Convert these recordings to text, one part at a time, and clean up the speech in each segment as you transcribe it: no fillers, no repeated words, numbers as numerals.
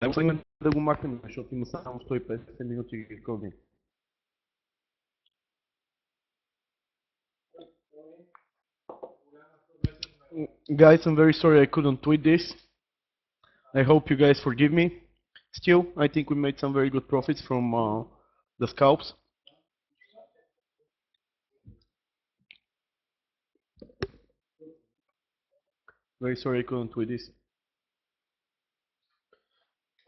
Muslim da alguma marca, mas só tinha uma estou aí para 100 minutos de coding. Guys, I'm very sorry I couldn't tweet this. I hope you guys forgive me. Still, I think we made some very good profits from the scalps. Very sorry I couldn't tweet this.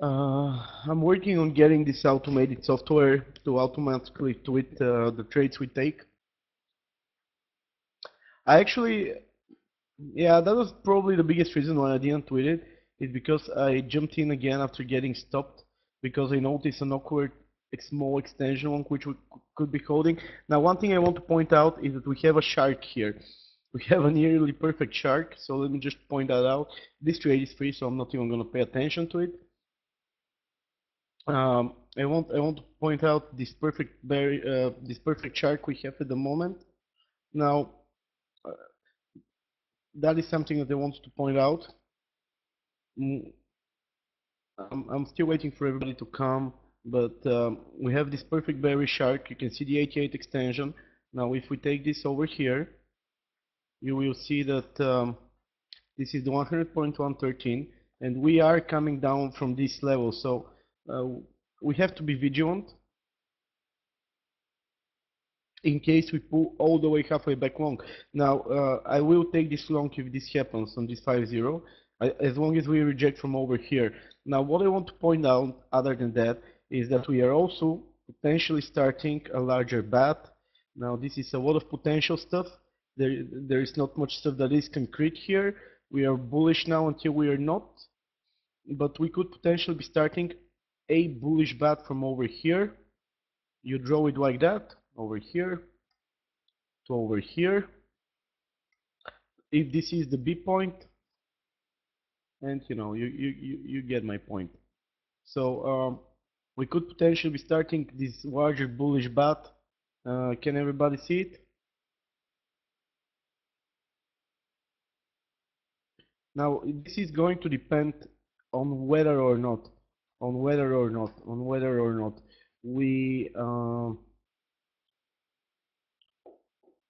I'm working on getting this automated software to automatically tweet the trades we take. I actually, yeah, that was probably the biggest reason why I didn't tweet it, is because I jumped in again after getting stopped because I noticed an awkward small extension on which we could be holding. Now, one thing I want to point out is that we have a shark here. We have a nearly perfect shark, so let me just point that out. This trade is free, so I'm not even going to pay attention to it. I want to point out this perfect shark we have at the moment. Now, that is something that I wanted to point out. I'm still waiting for everybody to come, but we have this perfect berry shark. You can see the 88 extension. Now, if we take this over here, you will see that this is the 100.113, and we are coming down from this level. So we have to be vigilant in case we pull all the way halfway back long. Now, I will take this long if this happens on this 5-0, as long as we reject from over here. Now, what I want to point out, other than that, is that we are also potentially starting a larger bat. Now, this is a lot of potential stuff. There is not much stuff that is concrete here. We are bullish now until we are not, but we could potentially be starting a bullish bat from over here. You draw it like that, over here to over here. If this is the B point, and you know, you get my point. So we could potentially be starting this larger bullish bat. Can everybody see it? Now this is going to depend on whether or not,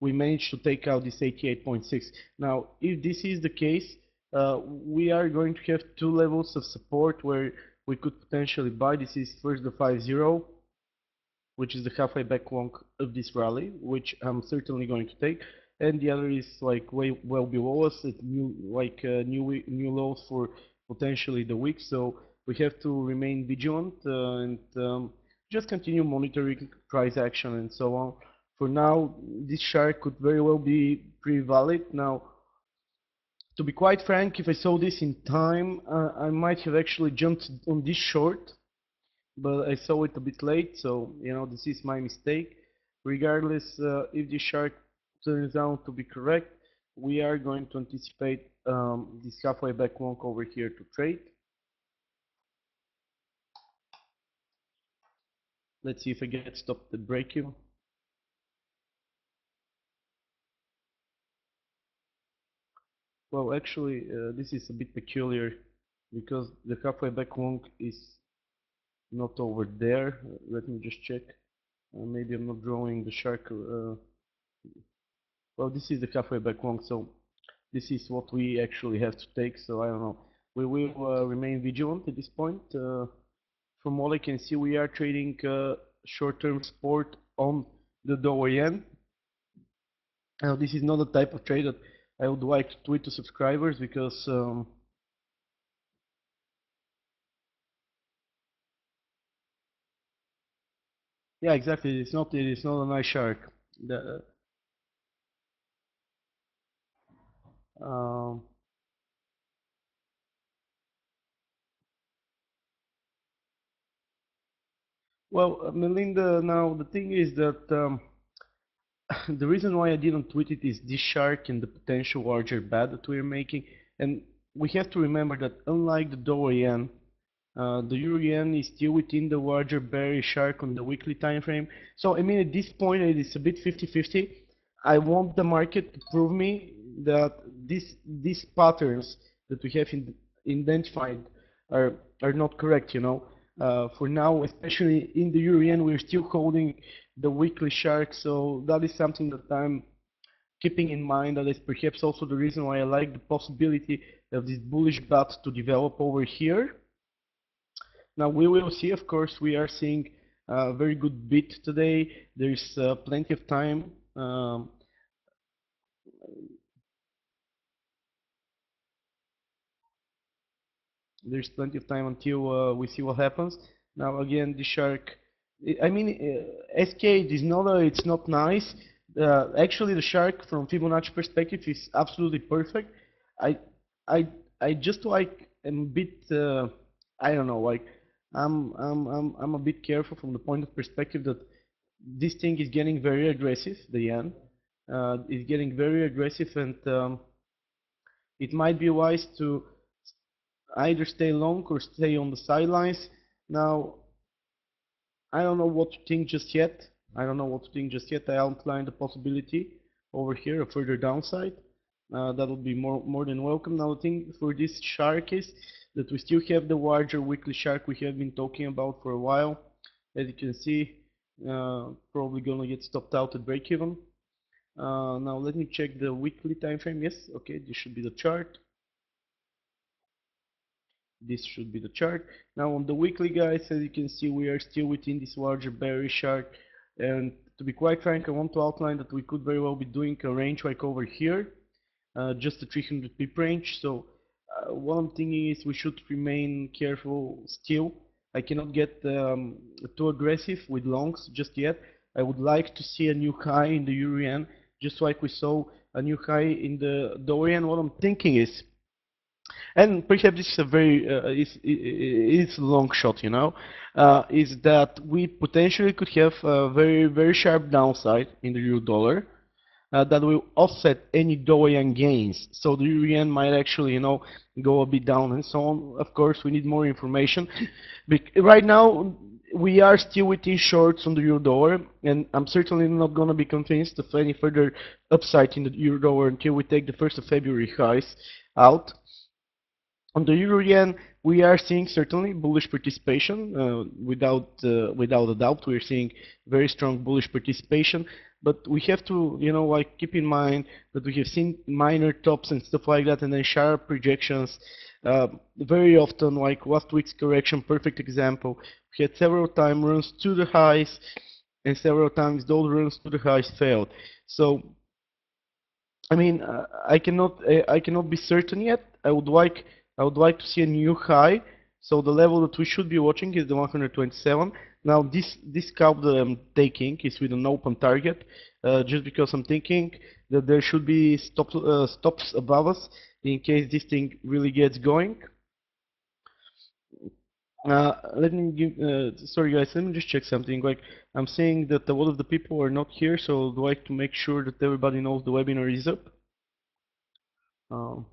we manage to take out this 88.6. Now, if this is the case, we are going to have two levels of support where we could potentially buy. This is first the 5-0, which is the halfway back long of this rally, which I'm certainly going to take, and the other is like way well below us, at new lows for potentially the week. So we have to remain vigilant and just continue monitoring price action and so on. For now, this shark could very well be pretty valid. Now, to be quite frank, if I saw this in time, I might have actually jumped on this short, but I saw it a bit late, so you know, this is my mistake. Regardless, if this shark turns out to be correct, we are going to anticipate this halfway back long over here to trade. Let's see if I get stopped at break even. Well, actually, this is a bit peculiar because the halfway back long is not over there. Let me just check. Maybe I'm not drawing the shark. Well, this is the halfway back long, so this is what we actually have to take. So I don't know. We will remain vigilant at this point. From what I can see, we are trading short-term support on the Dow yen. Now, this is not the type of trade that I would like to tweet to subscribers because yeah, exactly. It is not a nice shark. The, um, well, Melinda. Now the thing is that the reason why I didn't tweet it is this shark and the potential larger bet that we're making, and we have to remember that unlike the Dow yen, the Euro yen is still within the larger bearish shark on the weekly time frame. So I mean, at this point, it is a bit 50-50. I want the market to prove me that these patterns that we have identified are are not correct, you know. For now, especially in the Euro we're still holding the weekly shark, so that is something that I'm keeping in mind. That is perhaps also the reason why I like the possibility of this bullish bat to develop over here. Now we will see, of course, we are seeing a very good bid today. There's plenty of time. There's plenty of time until we see what happens. Now again, the shark. I mean, SK is not. It's not nice. Actually, the shark from Fibonacci perspective is absolutely perfect. I, I, I just like am a bit. I don't know. Like, I'm a bit careful from the point of perspective that this thing is getting very aggressive. The yen is getting very aggressive, and it might be wise to either stay long or stay on the sidelines. Now, I don't know what to think just yet. I don't know what to think just yet. I outlined the possibility over here, a further downside. That would be more than welcome. Now, the thing for this shark is that we still have the larger weekly shark we have been talking about for a while. As you can see, probably gonna get stopped out at break even. Now let me check the weekly time frame. Yes, okay, this should be the chart. This should be the chart. Now on the weekly, guys, as you can see, we are still within this larger bearish chart. And to be quite frank, I want to outline that we could very well be doing a range like over here, just the 300 pip range. So what I'm thinking is we should remain careful still. I cannot get too aggressive with longs just yet. I would like to see a new high in the Euro yen, just like we saw a new high in the dollar yen. What I'm thinking is, and perhaps this is a very it's a long shot, you know, is that we potentially could have a very sharp downside in the euro dollar that will offset any dollar yen gains. So the euro yen might actually, you know, go a bit down and so on. Of course, we need more information. Right now, we are still within shorts on the euro dollar, and I'm certainly not going to be convinced of any further upside in the euro dollar until we take the 1st of February highs out. On the euro yen, we are seeing certainly bullish participation, without a doubt. We're seeing very strong bullish participation, but we have to, you know, like keep in mind that we have seen minor tops and stuff like that, and then sharp projections. Very often, like last week's correction, perfect example. We had several time runs to the highs, and several times those runs to the highs failed. So I mean, I cannot be certain yet. I would like to see a new high. So the level that we should be watching is the 127. Now this scalp that I'm taking is with an open target, just because I'm thinking that there should be stops above us in case this thing really gets going. Let me give. Sorry guys, let me just check something. Like I'm saying that a lot of the people are not here, so I'd like to make sure that everybody knows the webinar is up. Um,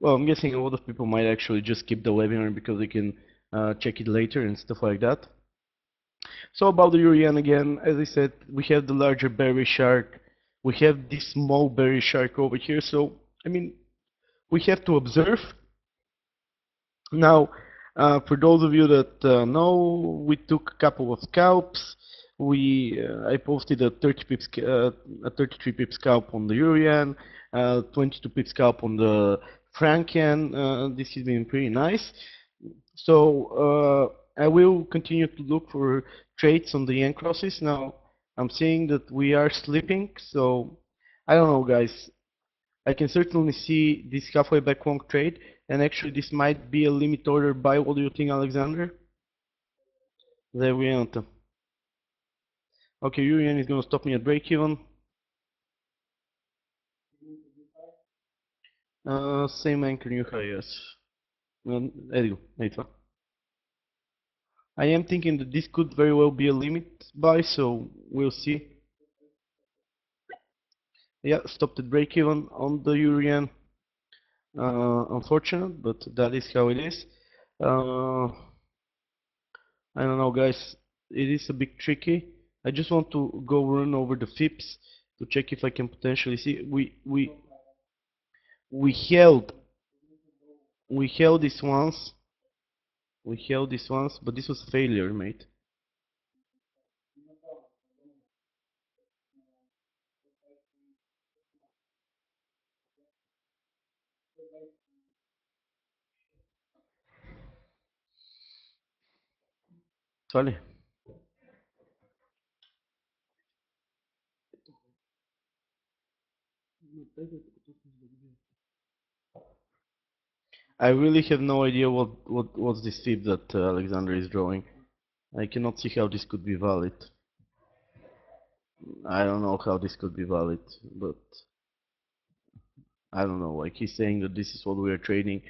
Well, I'm guessing a lot of people might actually just skip the webinar because they can check it later and stuff like that. So about the Euro yen again, as I said, we have the larger berry shark, we have this small berry shark over here. So I mean, we have to observe. Now, for those of you that know, we took a couple of scalps. I posted a 30 pips, a 33 pip scalp on the Euro yen, 22 pip scalp on the franc yen. This has been pretty nice. So I will continue to look for trades on the yen crosses. Now, I'm seeing that we are slipping, so I don't know, guys. I can certainly see this halfway back long trade, and actually this might be a limit order buy. What do you think, Alexander? There we enter. Okay, Urian is gonna stop me at break even. Same anchor new high, yes. Edigo, neyse. I am thinking that this could very well be a limit buy, so we'll see. Yeah, stopped at break even on the Euro-yen. Unfortunate, but that is how it is. I don't know, guys. It is a bit tricky. I just want to go run over the FIPS to check if I can potentially see. We held we held this once. We held this once, but this was failure, mate. Sorry. I really have no idea what's this FIP that Alexander is drawing. I cannot see how this could be valid. I don't know how this could be valid, but I don't know. Like he's saying that this is what we are trading,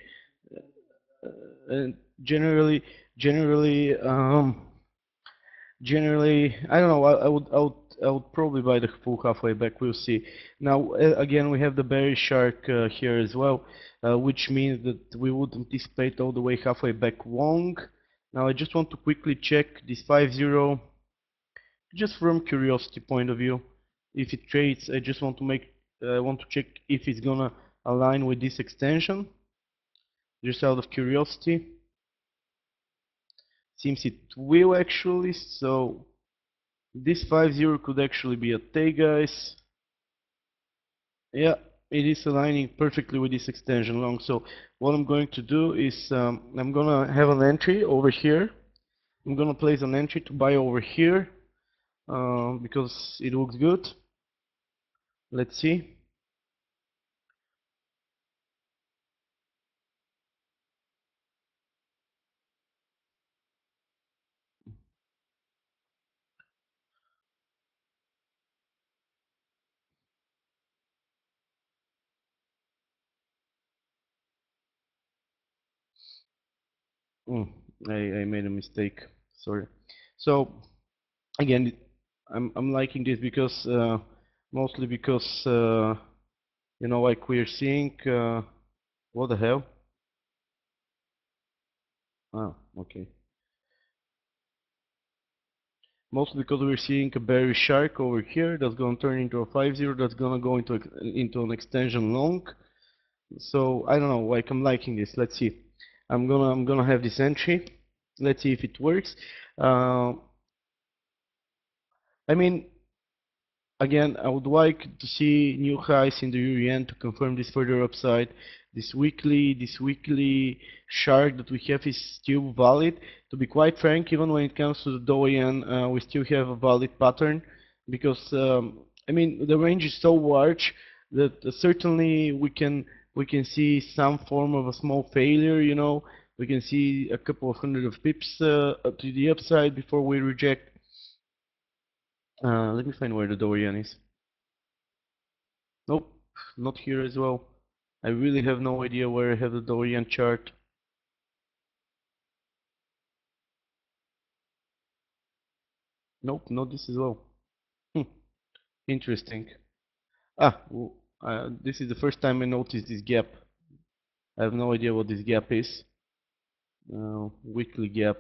and generally, generally, I don't know. I would probably buy the full halfway back. We'll see. Now, again, we have the bearish shark here as well, which means that we would anticipate all the way halfway back long. Now, I just want to quickly check this 5-0, just from curiosity point of view. If it trades, I just want to want to check if it's gonna align with this extension, just out of curiosity. Seems it will actually, so this 5-0 could actually be a take, guys. Yeah, it is aligning perfectly with this extension long. So what I'm going to do is I'm gonna have an entry over here. I'm gonna place an entry to buy over here because it looks good. Let's see. Mm, I made a mistake. Sorry. So again, I'm liking this because mostly because you know, like we're seeing what the hell? Ah, okay. Mostly because we're seeing a bearish shark over here that's gonna turn into a 5-0 that's gonna go into an extension long. So I don't know, like I'm liking this. Let's see. I'm gonna have this entry. Let's see if it works. Uh, I mean, again, I would like to see new highs in the Euro-yen to confirm this further upside. This weekly shark that we have is still valid. To be quite frank, even when it comes to the Dollar-yen, we still have a valid pattern because I mean the range is so large that certainly we can see some form of a small failure. You know, we can see a couple of hundred of pips up to the upside before we reject. Let me find where the Dollar-yen is. Nope, not here as well. I really have no idea where I have the Dorian chart. Nope, not this as well. Hmm, interesting. This is the first time I noticed this gap. I have no idea what this gap is. Weekly gap.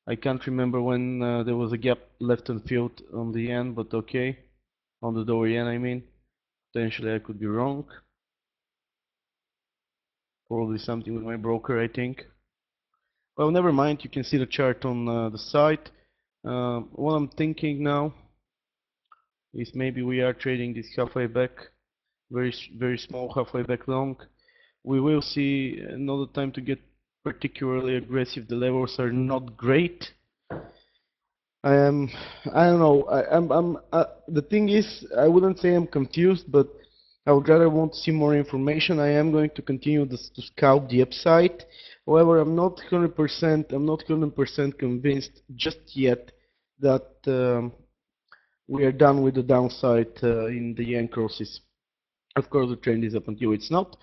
I can't remember when there was a gap left unfilled on the yen, but okay. On the Dorian, I mean. Potentially I could be wrong. Probably something with my broker, I think. Well, never mind. You can see the chart on the side. What I'm thinking now is maybe we are trading this halfway back, very small halfway back long. We will see another time to get particularly aggressive. The levels are not great. I am, I don't know. The thing is, I wouldn't say I'm confused, but I would rather want to see more information. I am going to continue this, to scout the upside. However, I'm not 100% convinced just yet that we are done with the downside in the yen crosses. Of course, the trend is up until it's not.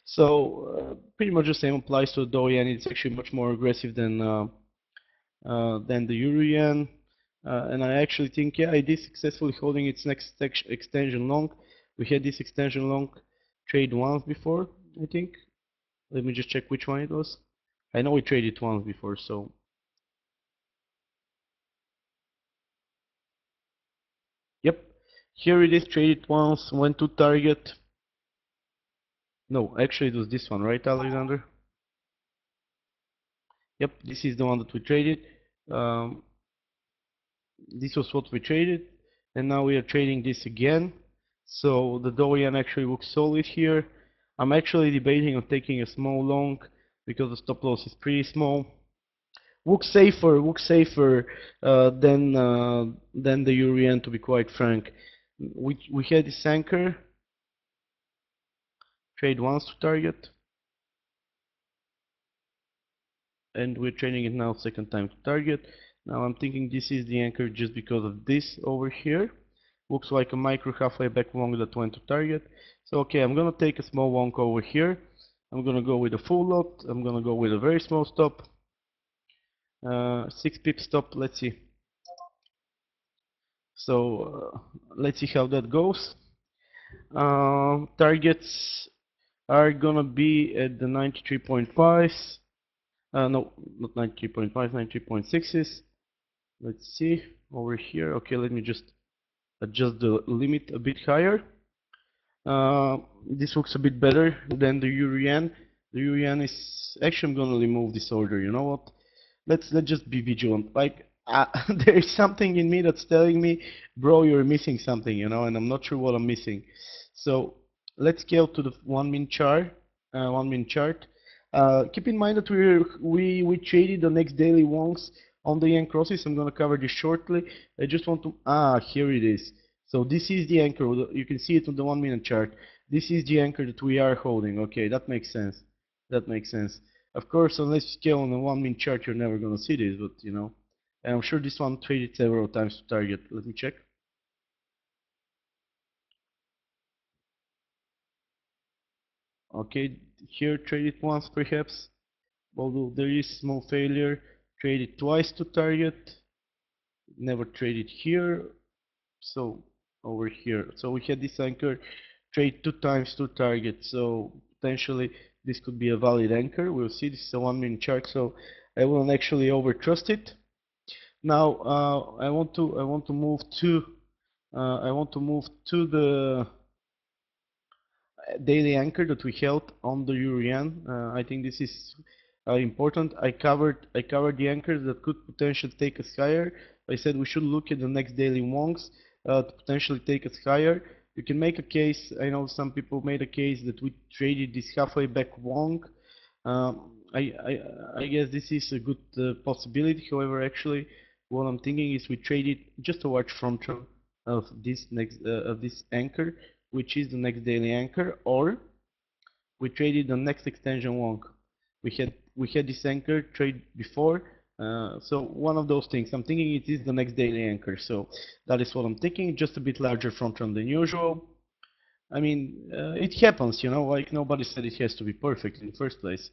So pretty much the same applies to the Dow yen. It's actually much more aggressive than then the euro yen, and I actually think, yeah, it is successfully holding its next extension long. We had this extension long trade once before, I think. Let me just check which one it was. I know we traded once before, so yep. Here it is, traded once, went to target. No, actually it was this one, right, Alexander? Yep, this is the one that we traded. Um, this was what we traded, and now we are trading this again. So the Dorian actually looks solid here. I'm actually debating on taking a small long because the stop loss is pretty small. Looks safer than the euro yen, to be quite frank. We had this anchor trade once to target, and we're trading it now second time to target. Now I'm thinking this is the anchor just because of this over here. Looks like a micro halfway back long that went to target. So okay, I'm gonna take a small long over here. I'm gonna go with a full lot. I'm gonna go with a very small stop. 6 pip stop. Let's see. So let's see how that goes. Targets are gonna be at the 93.5. No, not 93.5, 93.6s. Let's see over here. Okay, let me just adjust the limit a bit higher. Uh, this looks a bit better than the euro yen. The euro yen is actually, I'm gonna remove this order. You know what? Let's just be vigilant. Like there is something in me that's telling me, bro, you're missing something, you know, and I'm not sure what I'm missing. So let's go to the 1 minute chart. 1 minute chart. Keep in mind that we traded the next daily wonks on the yen crosses. I'm gonna cover this shortly. I just want to here it is. So this is the anchor. You can see it on the 1 minute chart. This is the anchor that we are holding. Okay, that makes sense. That makes sense. Of course, unless you scale on a 1 minute chart, you're never gonna see this. But you know, and I'm sure this one traded several times to target. Let me check. Okay, here traded once perhaps. Although there is small failure. Traded twice to target. Never traded here. So over here. So we had this anchor trade 2 times to target. So potentially this could be a valid anchor. We'll see. This is a 1 minute chart, so I won't actually over trust it. Now I want to move to the daily anchor that we held on the euro yen. I think this is important. I covered the anchors that could potentially take us higher. I said we should look at the next daily wongs to potentially take us higher. You can make a case. I know some people made a case that we traded this halfway back wong. I guess this is a good possibility. However, actually, what I'm thinking is we traded just a large front run of this anchor, which is the next daily anchor, or we traded the next extension long. We had this anchor trade before, so one of those things. I'm thinking it is the next daily anchor, so that is what I'm thinking. Just a bit larger front run than usual. I mean, it happens, you know. Like nobody said it has to be perfect in the first place.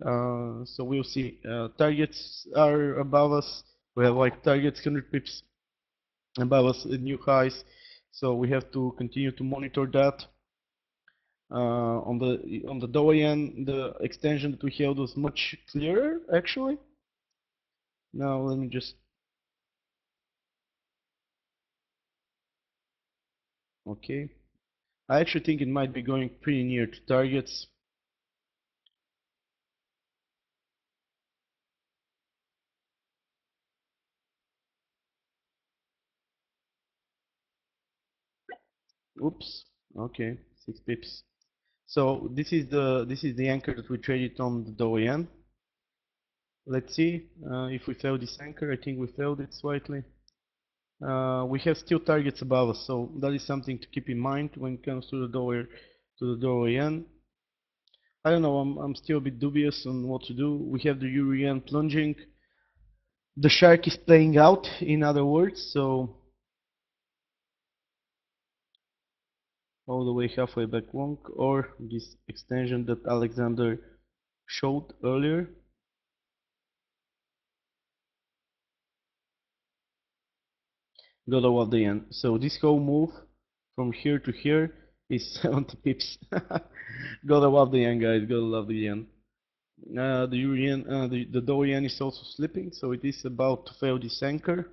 So we'll see. Targets are above us. We have like targets 100 pips above us at new highs, so we have to continue to monitor that. On the Doyen, the extension that we held was much clearer actually. Now let me just okay. I actually think it might be going pretty near to targets. Oops. Okay, 6 pips. So this is the anchor that we traded on the Doyen. Let's see if we failed this anchor. I think we failed it slightly. We have still targets above us, so that is something to keep in mind when it comes to the Doyen. I don't know. I'm still a bit dubious on what to do. We have the euro yen plunging. The shark is playing out, in other words, so all the way halfway back long, or this extension that Alexander showed earlier. Got of the yen. So this whole move from here to here is 70 pips. Gotta love the yen, guys. Gotta love the yen. The euro yen, the dollar yen is also slipping, so it is about to fail this anchor.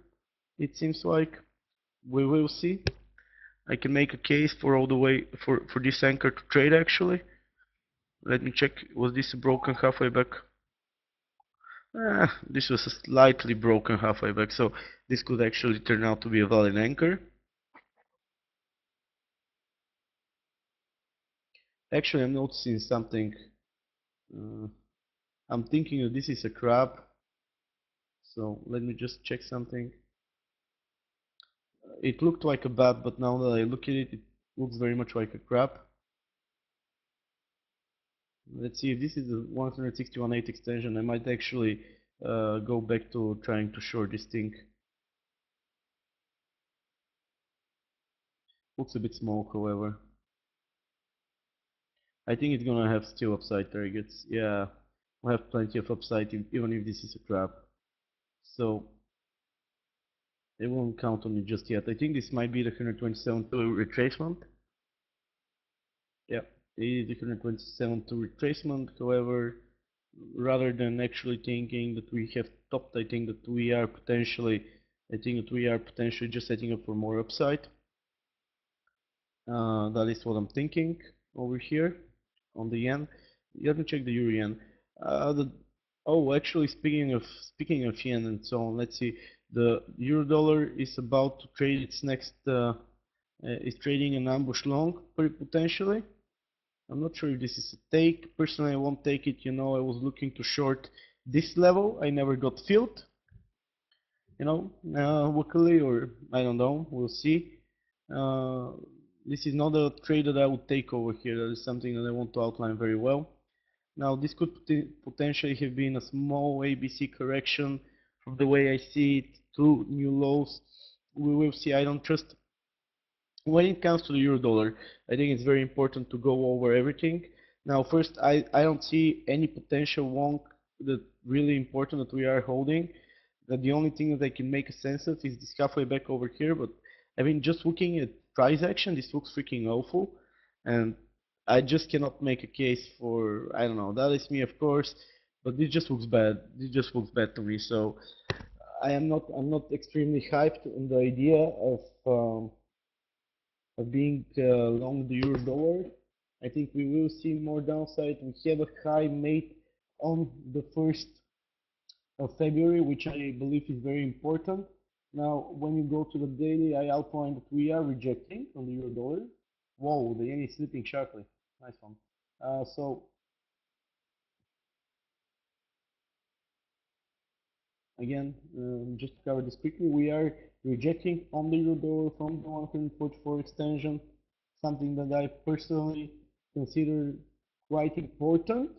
It seems like we will see. I can make a case for all the way for this anchor to trade actually. Let me check. Was this broken halfway back? This was a slightly broken halfway back, so this could actually turn out to be a valid anchor. Actually, I'm noticing something. Uh, I'm thinking that this is a crab. So let me just check something. It looked like a bat, but now that I look at it, it looks very much like a crab. Let's see if this is the 161.8 extension. I might actually go back to trying to short this thing. Looks a bit small, however. I think it's gonna have still upside targets. Yeah, we'll have plenty of upside even if this is a crab. So they won't count on it just yet. I think this might be the 127 to retracement. Yeah, it is the 127 to retracement. However, rather than actually thinking that we have topped, I think that we are potentially, just setting up for more upside. That is what I'm thinking over here on the yen. Let me check the euro yen. Actually, speaking of yen and so on, let's see. The euro dollar is about to trade its next. Is trading an ambush long potentially. I'm not sure if this is a take. Personally, I won't take it. You know, I was looking to short this level. I never got filled. You know, luckily, or I don't know. We'll see. Uh, this is not a trade that I would take over here. That is something that I want to outline very well. Now, this could potentially have been a small ABC correction from the way I see it to new lows. We will see. I don't trust when it comes to the euro dollar, I think it's very important to go over everything. Now, first, I don't see any potential wonk that really important that we are holding. That the only thing that I can make a sense of is this halfway back over here. But I mean, just looking at price action, this looks freaking awful, and I just cannot make a case for, I don't know. That is me, of course, but this just looks bad. This just looks bad to me. So I'm not extremely hyped on the idea of being long the euro dollar. I think we will see more downside. We have a high made on the 1st of February, which I believe is very important. Now, when you go to the daily, I outlined that we are rejecting on the euro dollar. Whoa, the yen is slipping sharply. Nice one. So again, just to cover this quickly, we are rejecting on the euro dollar from the 144 extension, something that I personally consider quite important.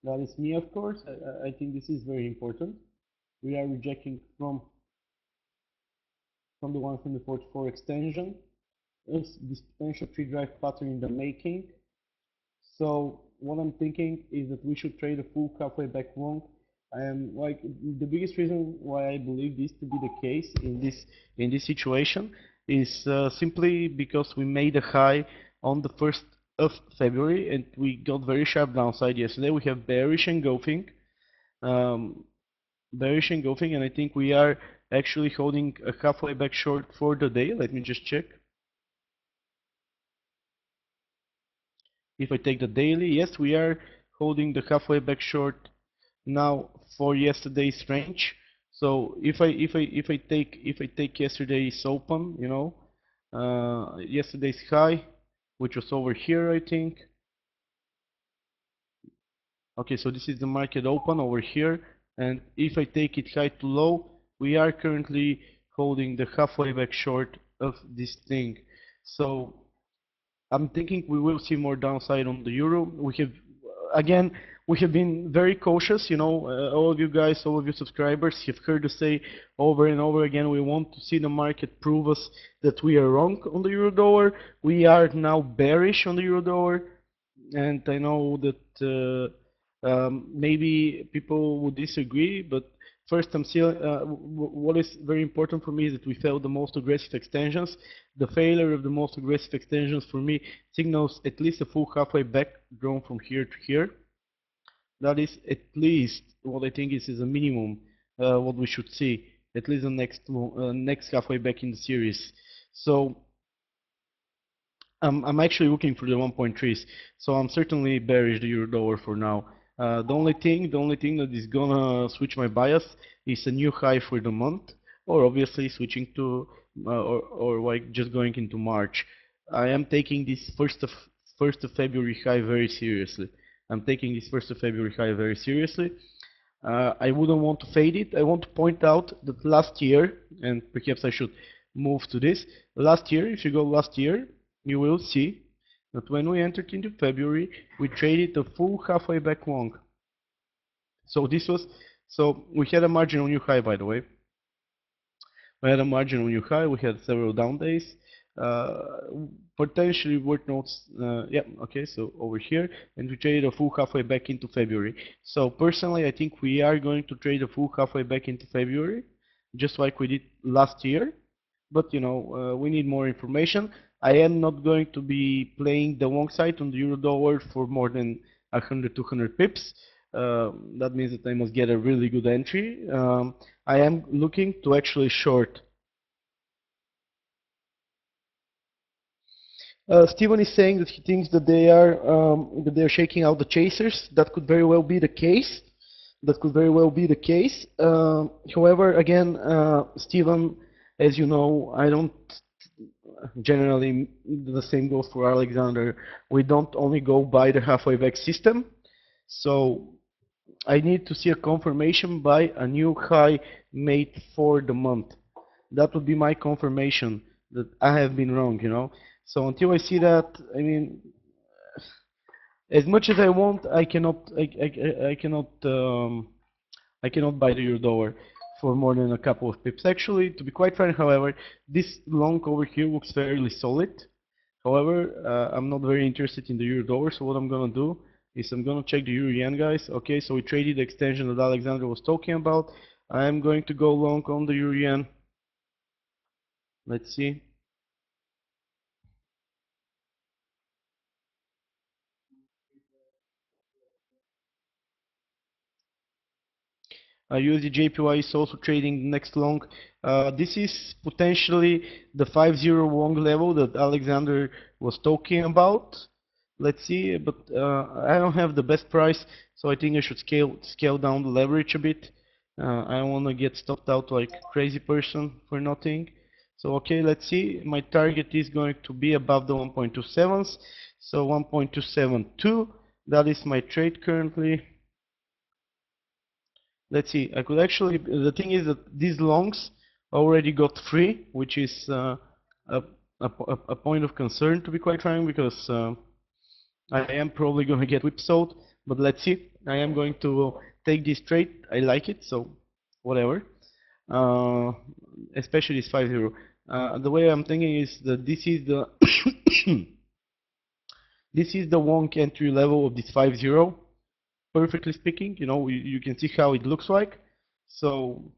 That is me, of course. I think this is very important. We are rejecting from the 144 extension. Is this potential tree drive pattern in the making? So what I'm thinking is that we should trade a full halfway back long. And like the biggest reason why I believe this to be the case in this situation is simply because we made a high on the 1st of February and we got very sharp downside yesterday. We have um, bearish engulfing, and I think we are actually holding a halfway back short for the day. Let me just check. If I take the daily, yes, we are holding the halfway back short now for yesterday's range. So if I take yesterday's open, you know, yesterday's high, which was over here, I think. Okay, so this is the market open over here, and if I take it high to low, we are currently holding the halfway back short of this thing. So I'm thinking we will see more downside on the euro. Again, we have been very cautious. You know, all of you guys, all of you subscribers, have heard us say over and over again, we want to see the market prove us that we are wrong on the euro dollar. We are now bearish on the euro dollar, and I know that maybe people would disagree, but First, I'm still, what is very important for me is that we failed the most aggressive extensions. The failure of the most aggressive extensions for me signals at least a full halfway back drawn from here to here. That is at least what I think is a minimum what we should see, at least the next halfway back in the series. So I'm actually looking for the 1.3s, so I'm certainly bearish the euro dollar for now. The only thing that is gonna switch my bias is a new high for the month, or obviously switching to, or like just going into March. I am taking this first of February high very seriously. I'm taking this 1st of February high very seriously. I wouldn't want to fade it. I want to point out that last year, and perhaps I should move to this. Last year, if you go last year, you will see that when we entered into February, we traded a full halfway back long. So we had a margin on new high, by the way. We had a margin on new high. We had several down days. Uh, Potentially worth notes. Yeah, okay. So over here, and we traded a full halfway back into February. So personally, I think we are going to trade a full halfway back into February, just like we did last year. But we need more information. I am not going to be playing the long side on the euro dollar for more than 100, 200 pips. That means that I must get a really good entry. I am looking to actually short. Steven is saying that he thinks that they are shaking out the chasers. That could very well be the case. That could very well be the case. However, again, Steven, as you know, I don't generally, the same goes for Alexander. We don't only go by the halfway back system. So I need to see a confirmation by a new high made for the month. That would be my confirmation that I have been wrong. So until I see that, I mean, as much as I want, I cannot buy the euro dollar for more than a couple of pips. Actually, to be quite frank, however, this long over here looks fairly solid. However, I'm not very interested in the euro dollar, so what I'm gonna do is I'm gonna check the euro yen, guys. Okay, so we traded the extension that Alexander was talking about. I am going to go long on the euro yen. Let's see. USD JPY is also trading next long. This is potentially the 5-0 long level that Alexander was talking about. Let's see, but I don't have the best price, so I think I should scale down the leverage a bit. I don't want to get stopped out like a crazy person for nothing. So okay, let's see. My target is going to be above the 1.27s, so 1.272. That is my trade currently. Let's see. I could actually. The thing is that these longs already got free, which is a, a point of concern, to be quite frank, because I am probably going to get whipsawed. But let's see. I am going to take this trade. I like it, so whatever. Especially this 5-0. The way I'm thinking is that this is the this is the wonk entry level of this 5-0. Perfectly speaking, you can see how it looks like. So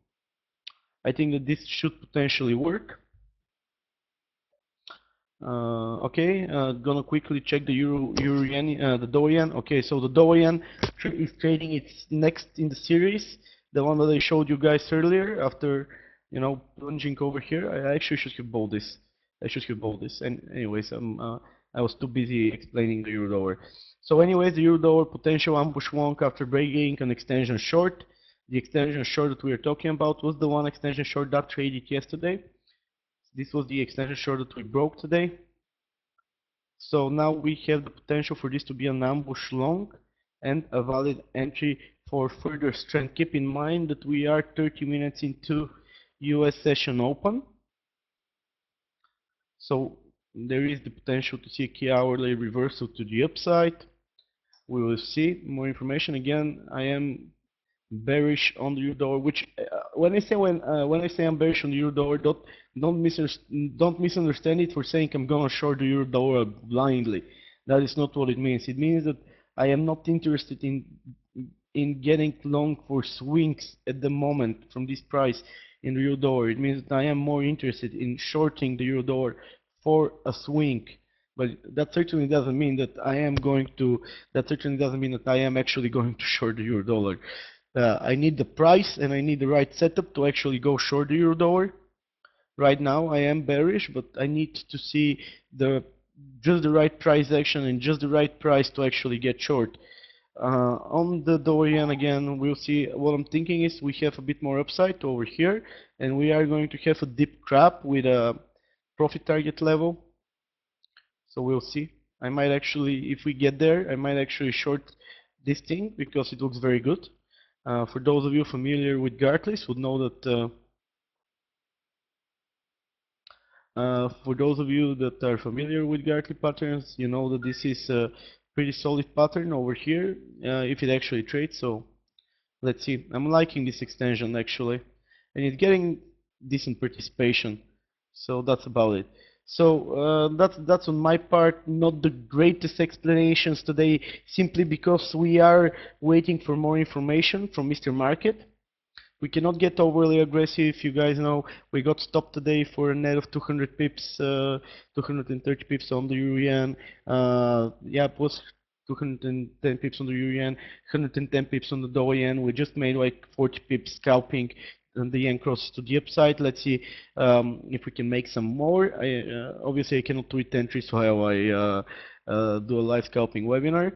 I think that this should potentially work. Okay, gonna quickly check the euro yen, the dollar yen. Okay, so the dollar yen is trading its next in the series, the one that I showed you guys earlier. After plunging over here, I actually should have bought this. I should have bought this. And anyways, I was too busy explaining the euro dollar. So anyways, the euro dollar potential ambush long after breaking an extension short. The extension short that we are talking about was the one extension short that traded yesterday. This was the extension short that we broke today. So now we have the potential for this to be an ambush long and a valid entry for further strength. Keep in mind that we are 30 minutes into US session open. So there is the potential to see a key hourly reversal to the upside. We will see more information. Again, I am bearish on the euro dollar, which when I say I'm bearish on the euro dollar, don't misunderstand it for saying I'm gonna short the euro dollar blindly. That is not what it means. It means that I am not interested in in getting long for swings at the moment from this price in the euro dollar. It means that I am more interested in shorting the euro dollar for a swing. But that certainly doesn't mean that I am going to. That certainly doesn't mean that I am actually going to short the euro dollar. I need the price and I need the right setup to actually go short the euro dollar. Right now I am bearish, but I need to see the just the right price action and just the right price to actually get short. On the Dorian again, we'll see. What I'm thinking is we have a bit more upside over here, and we are going to have a deep crab with a profit target level. So we'll see. I might actually, if we get there, I might actually short this thing because it looks very good. For those of you familiar with Gartleys would know that for those of you that are familiar with Gartley patterns, you know that this is a pretty solid pattern over here if it actually trades. So let's see. I'm liking this extension actually, and it's getting decent participation. So that's about it. So that's on my part. Not the greatest explanations today, simply because we are waiting for more information from Mr. Market. We cannot get overly aggressive. You guys know we got stopped today for a net of 200 pips, 230 pips on the euro yen. Yeah, plus 210 pips on the euro yen, 110 pips on the dollar yen. We just made like 40 pips scalping and the yen crosses to the upside. Let's see if we can make some more. Obviously, I cannot tweet entries while I do a live scalping webinar.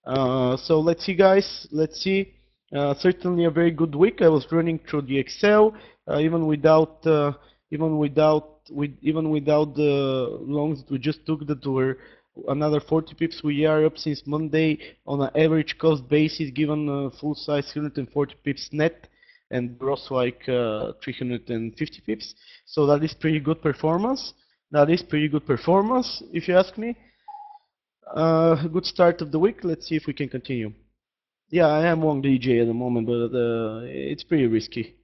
So let's see, guys. Let's see. Certainly a very good week. I was running through the Excel, even without the longs that we just took that were another 40 pips. We are up since Monday on an average cost basis, given full size 140 pips net and gross like 350 pips. So that is pretty good performance. That is pretty good performance, if you ask me. Good start of the week. Let's see if we can continue. Yeah, I am long DJ at the moment, but it's pretty risky.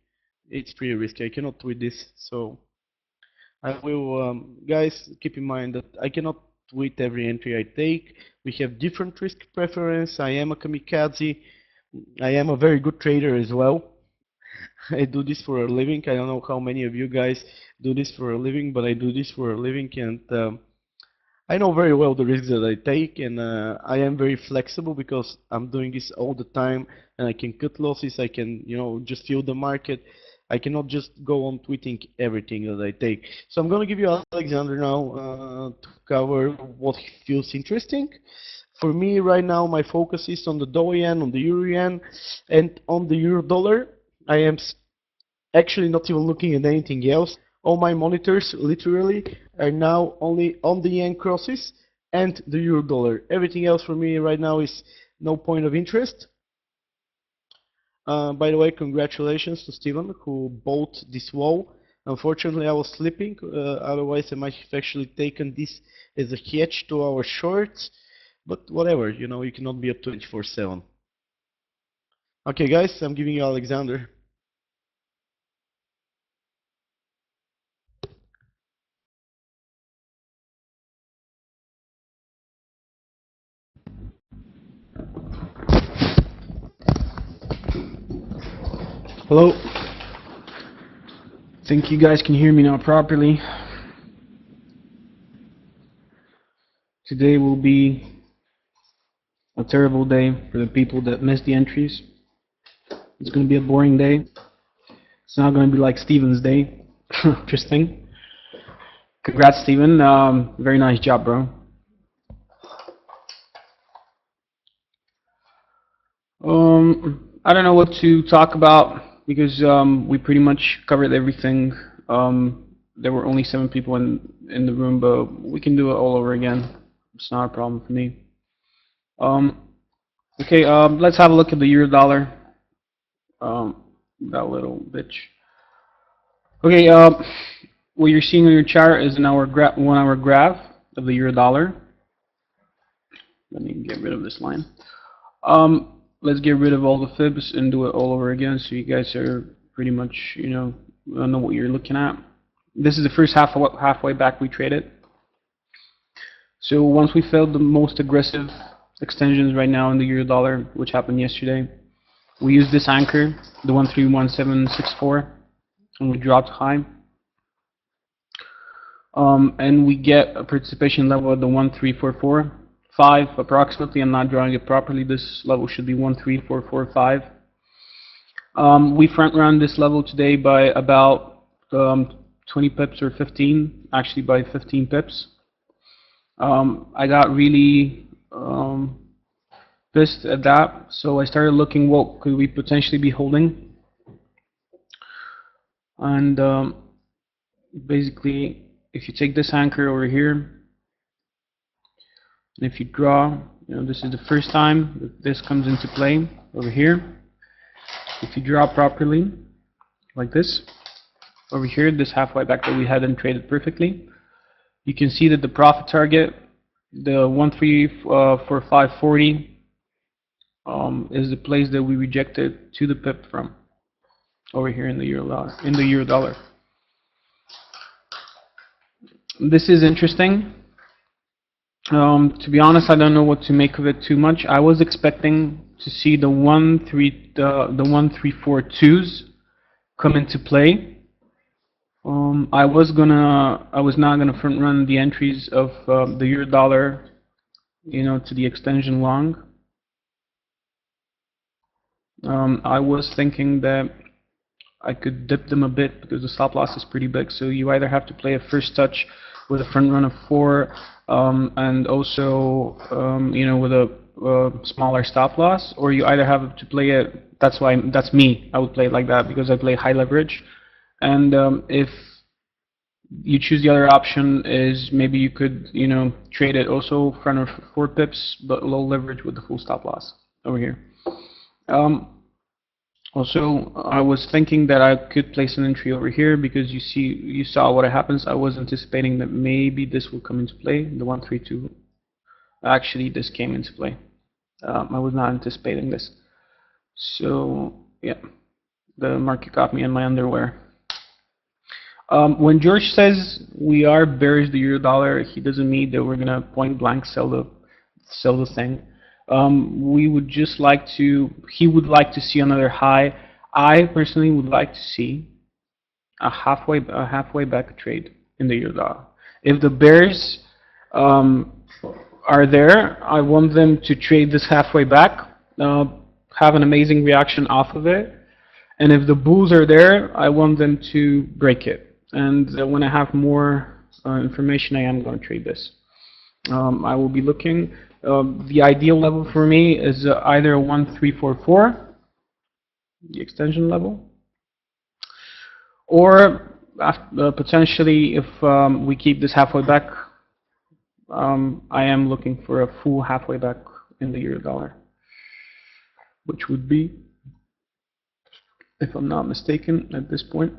It's pretty risky. I cannot tweet this, so I will. Guys, keep in mind that I cannot tweet every entry I take. We have different risk preference. I am a kamikaze. I am a very good trader as well. I do this for a living. I don't know how many of you guys do this for a living, but I do this for a living, and I know very well the risks that I take, and I am very flexible because I'm doing this all the time, and I can cut losses. I can, just feel the market. I cannot just go on tweeting everything that I take. So I'm going to give you Alexander now to cover what feels interesting. For me right now, my focus is on the dollar yen, on the euro yen, and on the euro dollar. I am actually not even looking at anything else. All my monitors literally are now only on the yen crosses and the euro dollar. Everything else for me right now is no point of interest. By the way, congratulations to Steven who bought this wall. Unfortunately, I was sleeping. Otherwise, I might have actually taken this as a hedge to our shorts. But whatever, you cannot be up 24/7. Okay, guys, I'm giving you Alexander. Hello. Think you guys can hear me now properly. Today will be a terrible day for the people that missed the entries. It's going to be a boring day. It's not going to be like Steven's day. Interesting. Congrats, Steven. Very nice job, bro. I don't know what to talk about because we pretty much covered everything. There were only 7 people in the room, but we can do it all over again. It's not a problem for me. Okay, let's have a look at the euro dollar. That little bitch. Okay, what you're seeing on your chart is an 1 hour graph of the euro dollar. Let me get rid of this line. Let's get rid of all the fibs and do it all over again so you guys are pretty much, know what you're looking at. This is the first halfway back we traded. So once we failed the most aggressive extensions right now in the euro dollar, which happened yesterday, We use this anchor, the 131764, and we dropped high. And we get a participation level at the 13445 approximately. I'm not drawing it properly. This level should be 13445. We front run this level today by about 20 pips or 15, actually by 15 pips. I got really pissed at that, so I started looking what could we potentially be holding. And basically, if you take this anchor over here, and if you draw, this is the first time that this comes into play over here. If you draw properly, like this, over here, this halfway back that we hadn't traded perfectly, you can see that the profit target, the 134,540, is the place that we rejected to the pip from over here in the euro dollar. This is interesting. To be honest, I don't know what to make of it too much. I was expecting to see the 1342s come into play. I was not gonna front run the entries of the euro dollar, to the extension long. I was thinking that I could dip them a bit because the stop loss is pretty big. So you either have to play a first touch with a front run of 4, and also with a smaller stop loss, or you either have to play it. That's me. I would play it like that because I play high leverage. And if you choose the other option, is maybe you could trade it also front of 4 pips, but low leverage with the full stop loss over here. Also, I was thinking that I could place an entry over here because you saw what happens. I was anticipating that maybe this will come into play, the 132. Actually, this came into play. I was not anticipating this. So, yeah, the market got me in my underwear. When George says we are bearish the euro dollar, he doesn't mean that we're gonna point blank sell the thing. We would just like to. He would like to see another high. I personally would like to see a halfway back trade in the euro dollar. If the bears are there, I want them to trade this halfway back, have an amazing reaction off of it, and if the bulls are there, I want them to break it. And when I have more information, I am going to trade this. I will be looking. The ideal level for me is either 1344, the extension level, or potentially if we keep this halfway back, I am looking for a full halfway back in the euro dollar, which would be, if I'm not mistaken, at this point.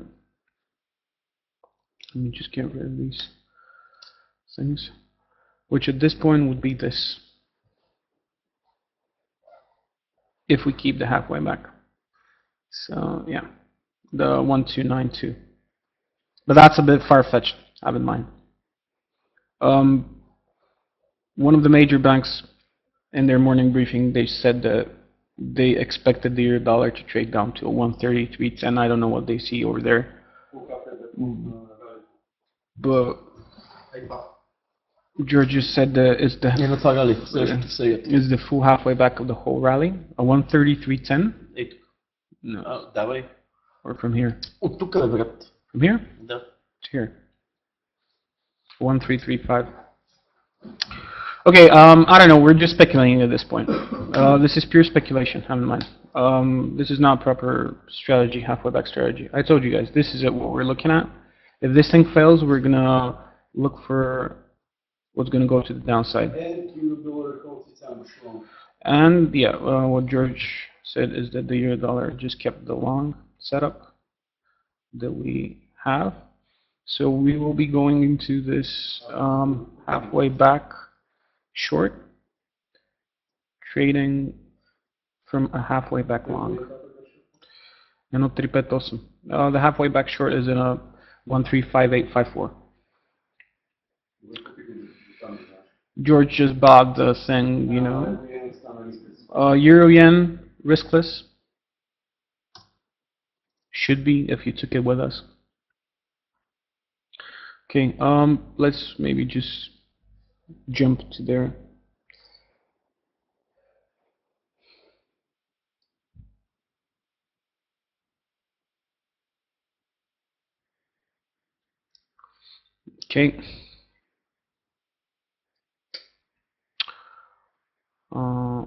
Let me just get rid of these things, which at this point would be this, if we keep the halfway back. So yeah, the 1292. But that's a bit far-fetched, have in mind. One of the major banks in their morning briefing, they said that they expected the euro dollar to trade down to a 133.10. I don't know what they see over there. But George just said that is the full halfway back of the whole rally, a 133.10. No. Давай. Or from here. От тук, брат. From here? Да. To here. 1335. Okay, I don't know. We're just speculating at this point. This is pure speculation. Have in mind. This is not proper strategy, halfway back strategy. I told you guys, this is what we're looking at. If this thing fails, we're gonna look for what's gonna go to the downside. And yeah, what George said is that the euro dollar just kept the long setup that we have. So we will be going into this halfway back short, trading from a halfway back long. The halfway back short is in a 135854. George just bought the thing, Euro yen riskless. should be if you took it with us. Okay, let's maybe just jump to there. Okay. Uh,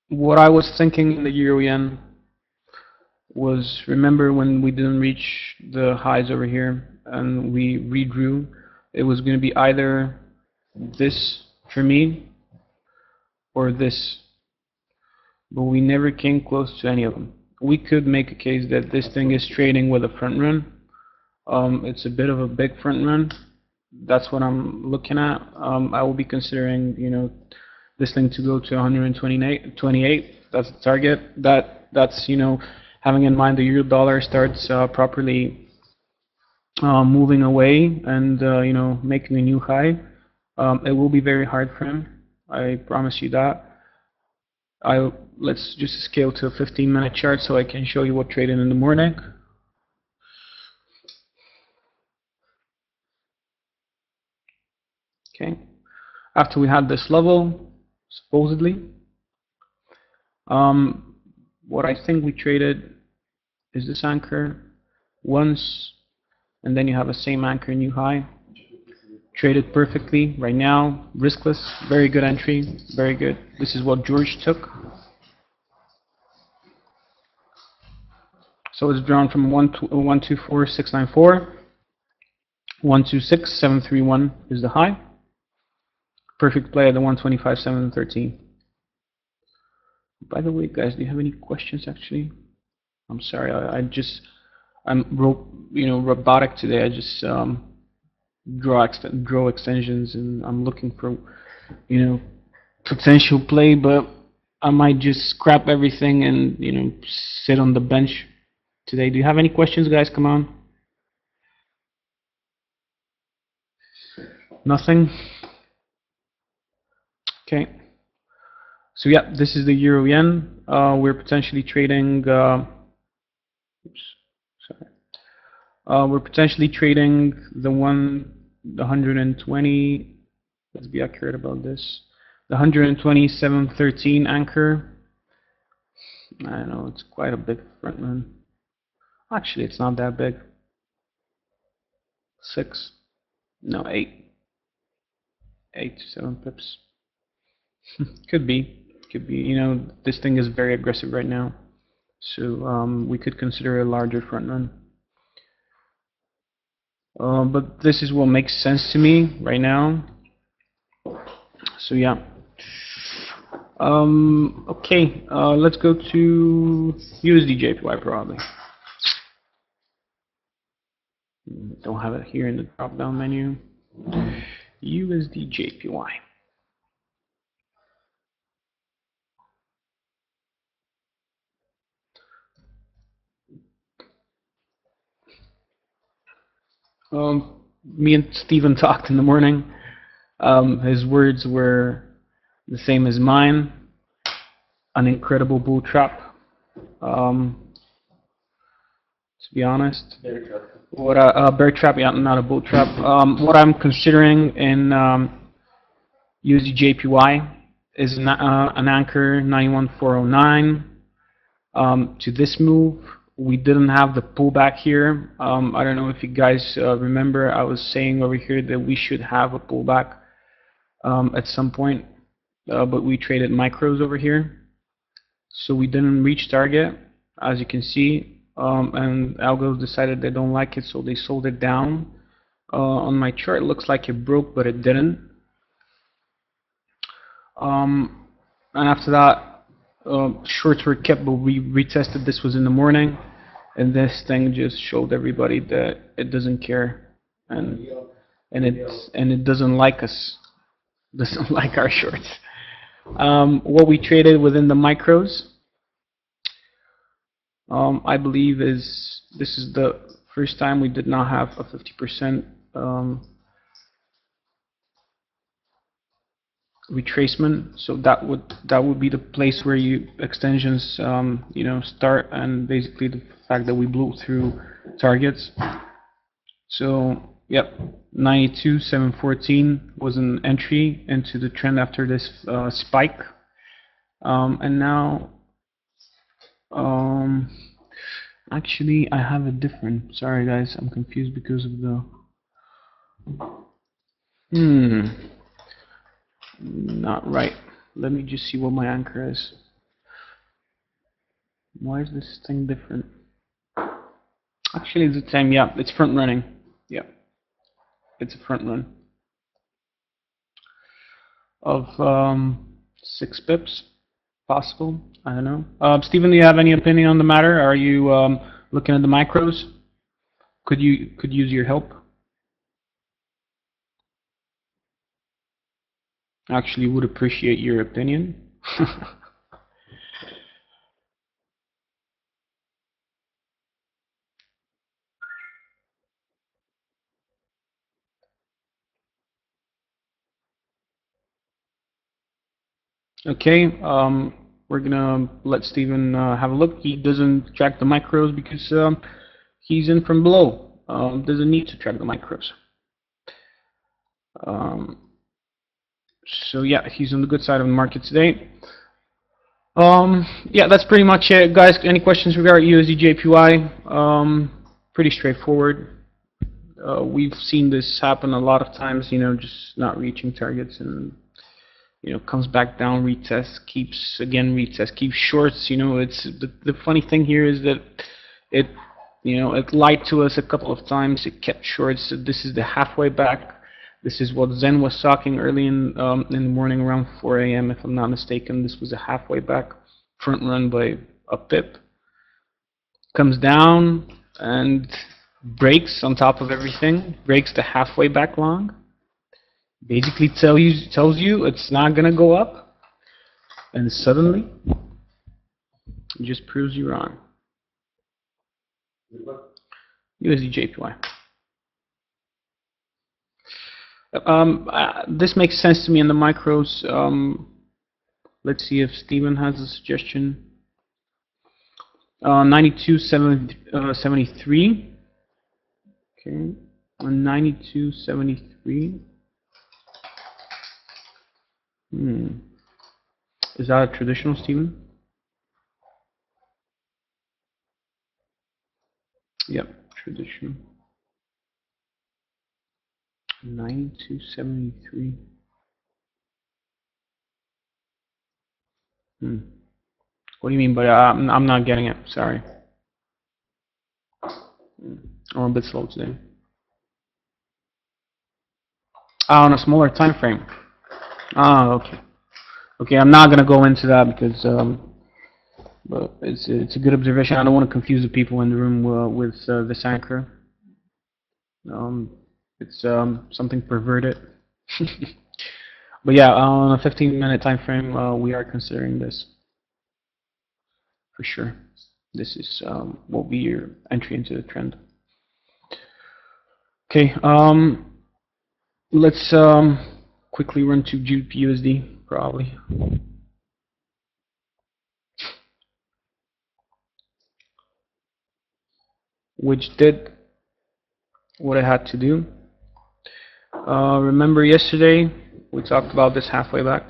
what I was thinking in the euro yen was, remember when we didn't reach the highs over here and we redrew, it was going to be either this for me or this, but we never came close to any of them. We could make a case that this thing is trading with a front run. It's a bit of a big front run. That's what I'm looking at. I will be considering, this thing to go to 128. That's the target. That's having in mind the euro dollar starts properly moving away and making a new high. It will be very hard for him. I promise you that. Let's just scale to a 15-minute chart so I can show you what traded in the morning. Okay. After we had this level, supposedly, what I think we traded is this anchor once, and then you have a same anchor new high. Traded perfectly right now, riskless, very good entry, very good. This is what George took. So it's drawn from 124,694. 126,731 is the high. Perfect play at the 125,713. By the way, guys, do you have any questions? Actually, I'm sorry. I'm robotic today. I just draw extensions, and I'm looking for potential play, but I might just scrap everything and sit on the bench today. Do you have any questions, guys? Come on. Nothing. Okay. So yeah, this is the euro yen. We're potentially trading. Oops, sorry. We're potentially trading the 120. Let's be accurate about this. The 127.13 anchor. I know it's quite a big front run. Actually, it's not that big. 6, no 8, 8 to 7 pips. Could be. This thing is very aggressive right now, so we could consider a larger front run. But this is what makes sense to me right now. So yeah. Okay, let's go to USD JPY probably. Don't have it here in the drop-down menu. USD JPY. Me and Steven talked in the morning. His words were the same as mine. An incredible bull trap. To be honest, what bear trap? Yeah, not a bull trap. What I'm considering in USD JPY is an anchor 91,409. To this move, we didn't have the pullback here. I don't know if you guys remember, I was saying over here that we should have a pullback at some point, but we traded micros over here, so we didn't reach target, as you can see, and algos decided they don't like it, so they sold it down. On my chart, it looks like it broke, but it didn't. And after that, shorts were kept, but we retested. This was in the morning, and this thing just showed everybody that it doesn't care, and it doesn't like us, doesn't like our shorts. What we traded within the micros, I believe this is the first time we did not have a 50% retracement. So that would be the place where you extensions start, and basically the fact that we blew through targets. So, yep, 92,714 was an entry into the trend after this spike. And now, actually, I have a different. Sorry, guys, I'm confused because of the. Not right. Let me just see what my anchor is. Why is this thing different? Actually, it's the same. Yeah, it's front running. Yeah, it's a front run of 6 pips, possible. I don't know. Stephen, do you have any opinion on the matter? Are you looking at the micros? Could use your help? Actually, would appreciate your opinion. Okay, we're gonna let Steven have a look. He doesn't track the micros because he's in from below. Doesn't need to track the micros. Um, so yeah, he's on the good side of the market today. Yeah, that's pretty much it, guys. Any questions regarding USD JPY? Pretty straightforward. We've seen this happen a lot of times. You know, just not reaching targets and comes back down, retests, keeps again retests, keeps shorts. It's the funny thing here is that it it lied to us a couple of times. It kept shorts. So this is the halfway back. This is what Zen was talking early in the morning around 4 a.m. if I'm not mistaken. This was a halfway back front run by a pip. Comes down and breaks on top of everything. Breaks the halfway back long. Basically tells you it's not gonna go up, and suddenly it just proves you wrong. USD JPY. This makes sense to me in the micros. Let's see if Steven has a suggestion. 92.73. Okay, on 92.73. Is that a traditional, Steven? Yep, traditional. 92.73. What do you mean? But I'm not getting it. Sorry. I'm a bit slow today. On a smaller time frame. Okay. Okay, I'm not gonna go into that because but it's a good observation. I don't want to confuse the people in the room with this anchor. It's something perverted. But yeah, on a 15-minute time frame, we are considering this for sure. This is will be your entry into the trend. Okay, let's quickly run to GBP/USD probably. Which did what it had to do. Remember yesterday we talked about this halfway back.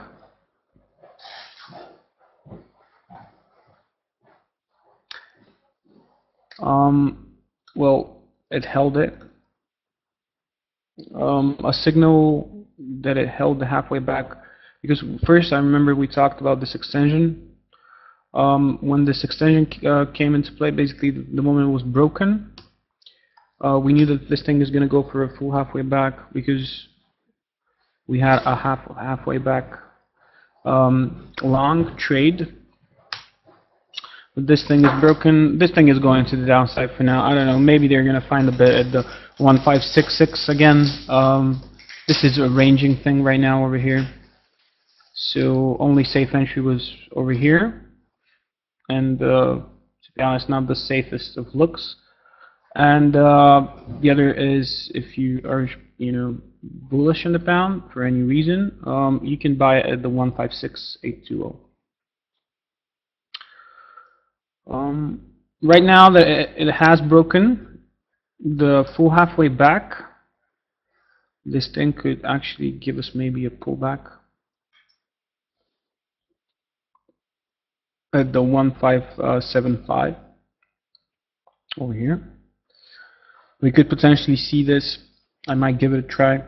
Well, it held it. A signal that it held the halfway back, because first I remember we talked about this extension. When this extension came into play, basically the moment it was broken, we knew that this thing is going to go for a full halfway back because we had a halfway back long trade. But this thing is broken. This thing is going to the downside for now. I don't know. Maybe they're going to find a bit at the 1566 again. This is a ranging thing right now over here. So only safe entry was over here. And to be honest, not the safest of looks. And the other is if you are, bullish in the pound for any reason, you can buy it at the 156820. right now that it has broken the full halfway back, this thing could actually give us maybe a pullback at the 1575 over here. We could potentially see this. I might give it a try.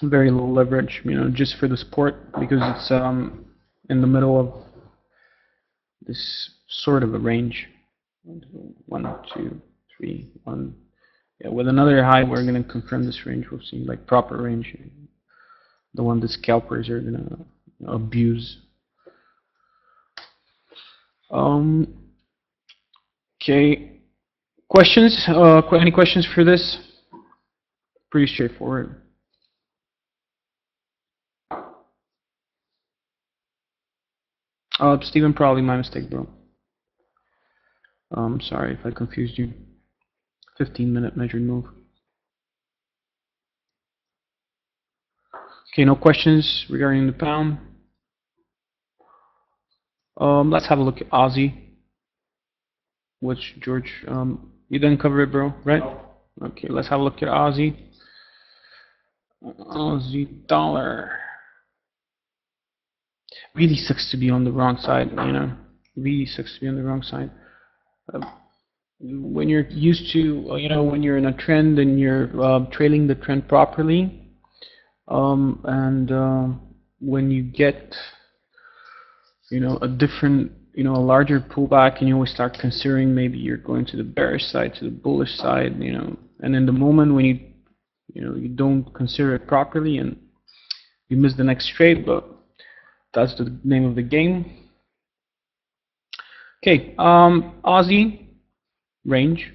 Very low leverage, just for the support, because it's in the middle of this sort of a range. 1, 2, 3, 1. Yeah, with another high, we're going to confirm this range. We'll see, like, proper range, the one the scalpers are going to abuse. Okay, questions? Any questions for this? Pretty straightforward. Steven, probably my mistake, bro. Sorry if I confused you. 15-minute measured move. Okay, no questions regarding the pound. Let's have a look at Aussie. Which, George, you didn't cover it, bro, right? Okay, let's have a look at Aussie. Aussie dollar. Really sucks to be on the wrong side, Really sucks to be on the wrong side. When you're used to, when you're in a trend and you're trailing the trend properly, and when you get, a different, a larger pullback, and you always start considering maybe you're going to the bearish side, to the bullish side, and in the moment when you don't consider it properly and you miss the next trade, but that's the name of the game. Okay, Aussie range.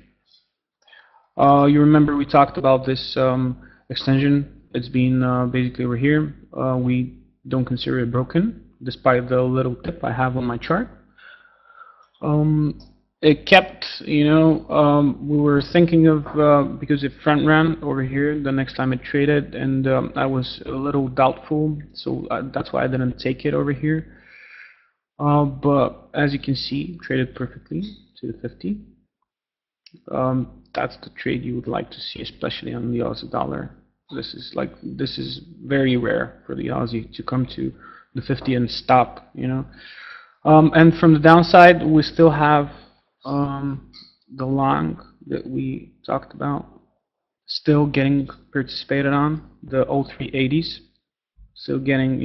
You remember we talked about this extension. It's been basically over here. We don't consider it broken, despite the little tip I have on my chart. It kept, we were thinking of, because it front ran over here the next time it traded, and I was a little doubtful, so that's why I didn't take it over here. But as you can see, traded perfectly to the 50. That's the trade you would like to see, especially on the Aussie dollar. This is very rare for the Aussie to come to the 50 and stop, And from the downside, we still have the long that we talked about, still getting participated on, the 0380s, still getting,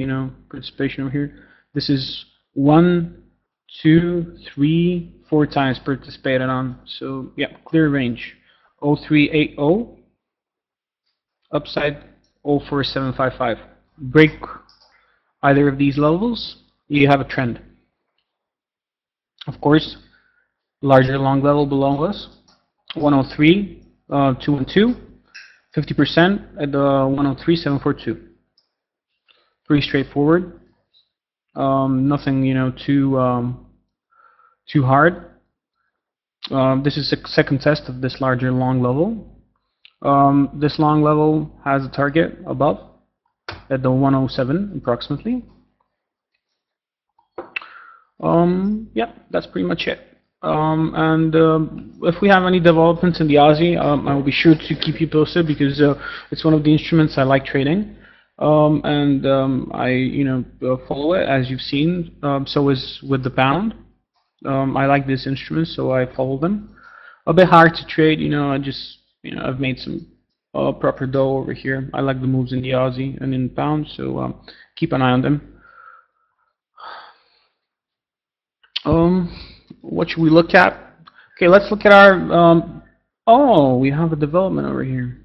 participation over here. This is 1, 2, 3, 4 times participated on. So yeah, clear range. 0380 upside 04755. Break either of these levels, you have a trend. Of course, larger long level below us, 103, 212, 50% at the 103.742. Pretty straightforward. Nothing, too hard. This is the second test of this larger long level. This long level has a target above at the 107 approximately. Yeah, that's pretty much it. And if we have any developments in the Aussie, I will be sure to keep you posted, because it's one of the instruments I like trading. And I follow it, as you've seen. So is with the pound. I like this instrument, so I follow them. A bit hard to trade, I just I've made some proper dough over here. I like the moves in the Aussie and in the pound, so keep an eye on them. What should we look at? Okay, let's look at our. Oh, we have a development over here.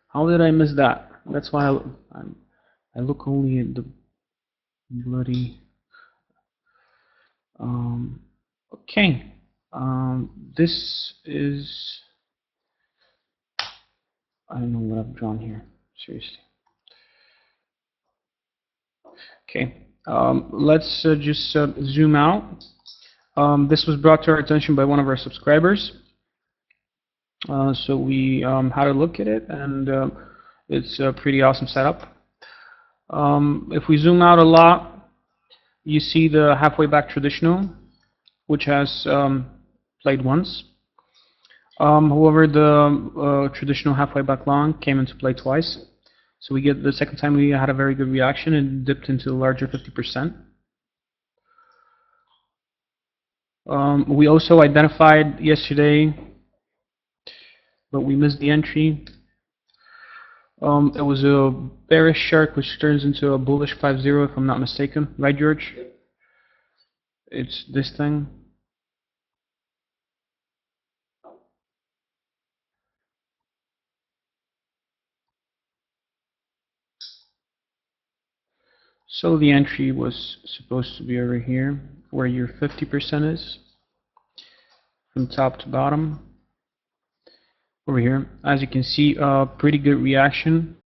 How did I miss that? That's why I look only at the bloody. Okay. This is. I don't know what I've drawn here. Seriously. Okay. Let's just zoom out. This was brought to our attention by one of our subscribers. So we had a look at it, and it's a pretty awesome setup. If we zoom out a lot, you see the halfway back traditional, which has played once. However, the traditional halfway back long came into play twice. So we get the second time we had a very good reaction and dipped into the larger 50%. We also identified yesterday, but we missed the entry. It was a bearish shark which turns into a bullish 5-0 if I'm not mistaken. Right, George? It's this thing. So the entry was supposed to be over here, where your 50% is, from top to bottom. Over here, as you can see, pretty good reaction.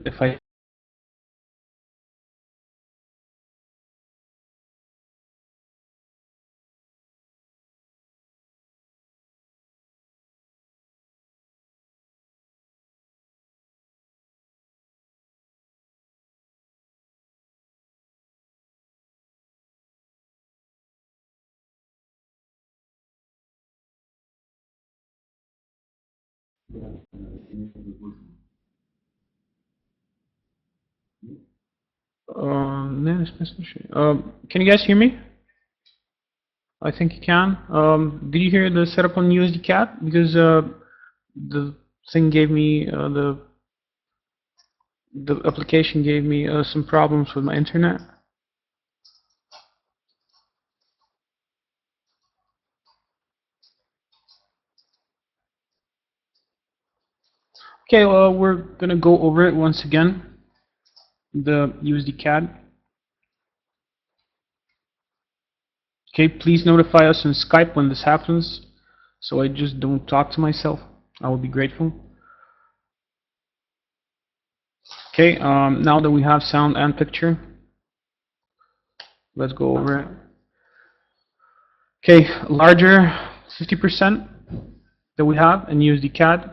If I can you guys hear me? I think you can. Did you hear the setup on USD CAD? Because the thing gave me the application gave me some problems with my internet. Okay, well, we're gonna go over it once again. The USD CAD. Okay, please notify us on Skype when this happens, so I just don't talk to myself. I will be grateful. Okay, now that we have sound and picture, let's go over it. Okay, larger 50% that we have in USD CAD.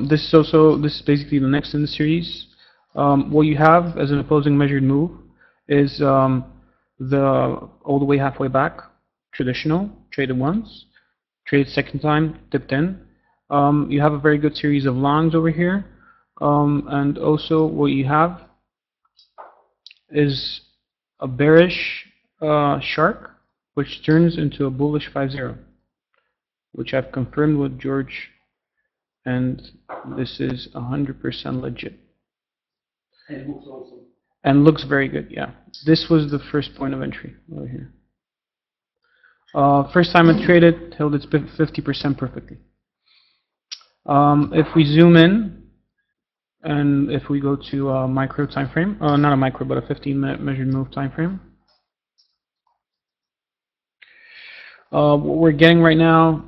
This is basically the next in the series. What you have as an opposing measured move is the all the way halfway back, traditional, traded once, traded second time, dipped in. You have a very good series of longs over here, and also what you have is a bearish shark, which turns into a bullish 5-0, which I've confirmed with George, and this is 100% legit. And looks awesome. And looks very good, yeah. This was the first point of entry over here. First time I traded, held its 50% perfectly. If we zoom in, and if we go to a micro time frame, not a micro, but a 15-minute measured move time frame, what we're getting right now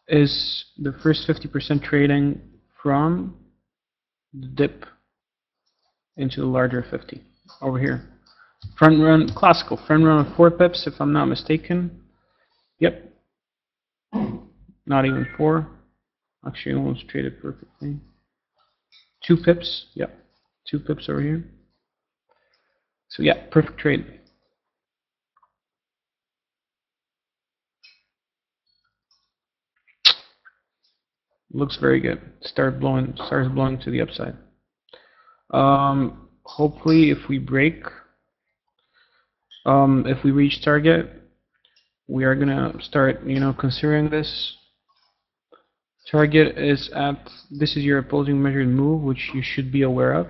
is the first 50% trading from the dip into the larger 50 over here. Front run, classical front run of 4 pips, if I'm not mistaken. Yep. Not even 4. Actually, almost traded perfectly. 2 pips. Yep. 2 pips over here. So yeah, perfect trade. Looks very good. Starts blowing to the upside. Hopefully, if we break, if we reach target, we are gonna start, considering this. Target is at, this is your opposing measured move, which you should be aware of.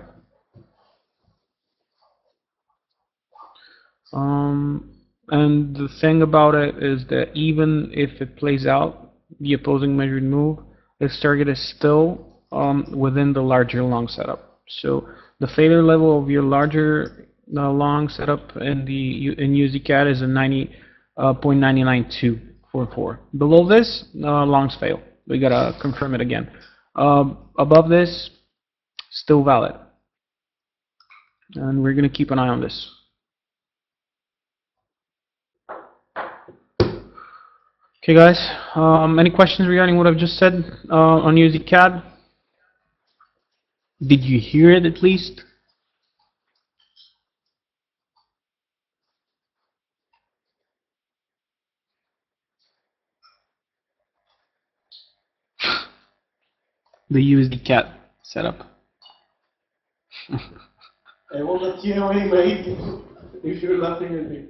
And the thing about it is that even if it plays out, the opposing measured move, its target is still within the larger long setup. So the failure level of your larger long setup in USD-CAD is a 90.99244. Below this, longs fail. We gotta confirm it again. Above this, still valid. And we're gonna keep an eye on this. Okay, guys. Any questions regarding what I've just said on USD-CAD? Did you hear it at least? The USD-CAD setup. I will let you know anyway if you're laughing at me.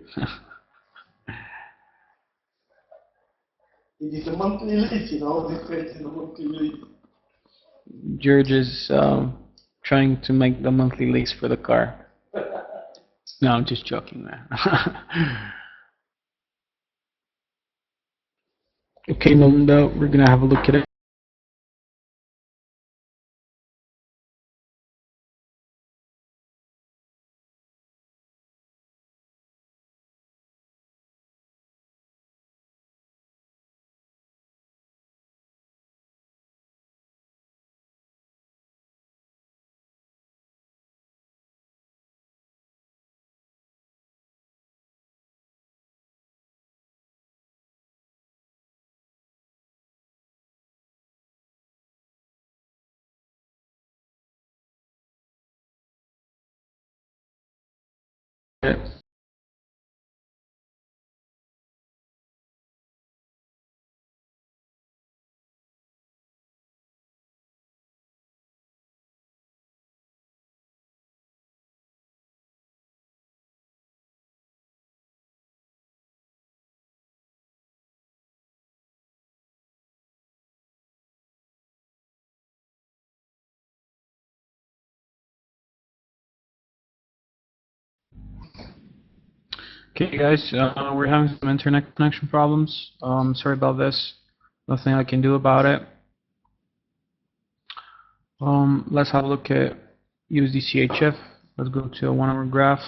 It is a monthly lease, this trade is a monthly lease. George is trying to make the monthly lease for the car. No, I'm just joking, man. Okay, Melinda, we're gonna have a look at it. Okay, guys, we're having some internet connection problems. Sorry about this. Nothing I can do about it. Let's have a look at USD-CHF. Let's go to a 1-hour graph.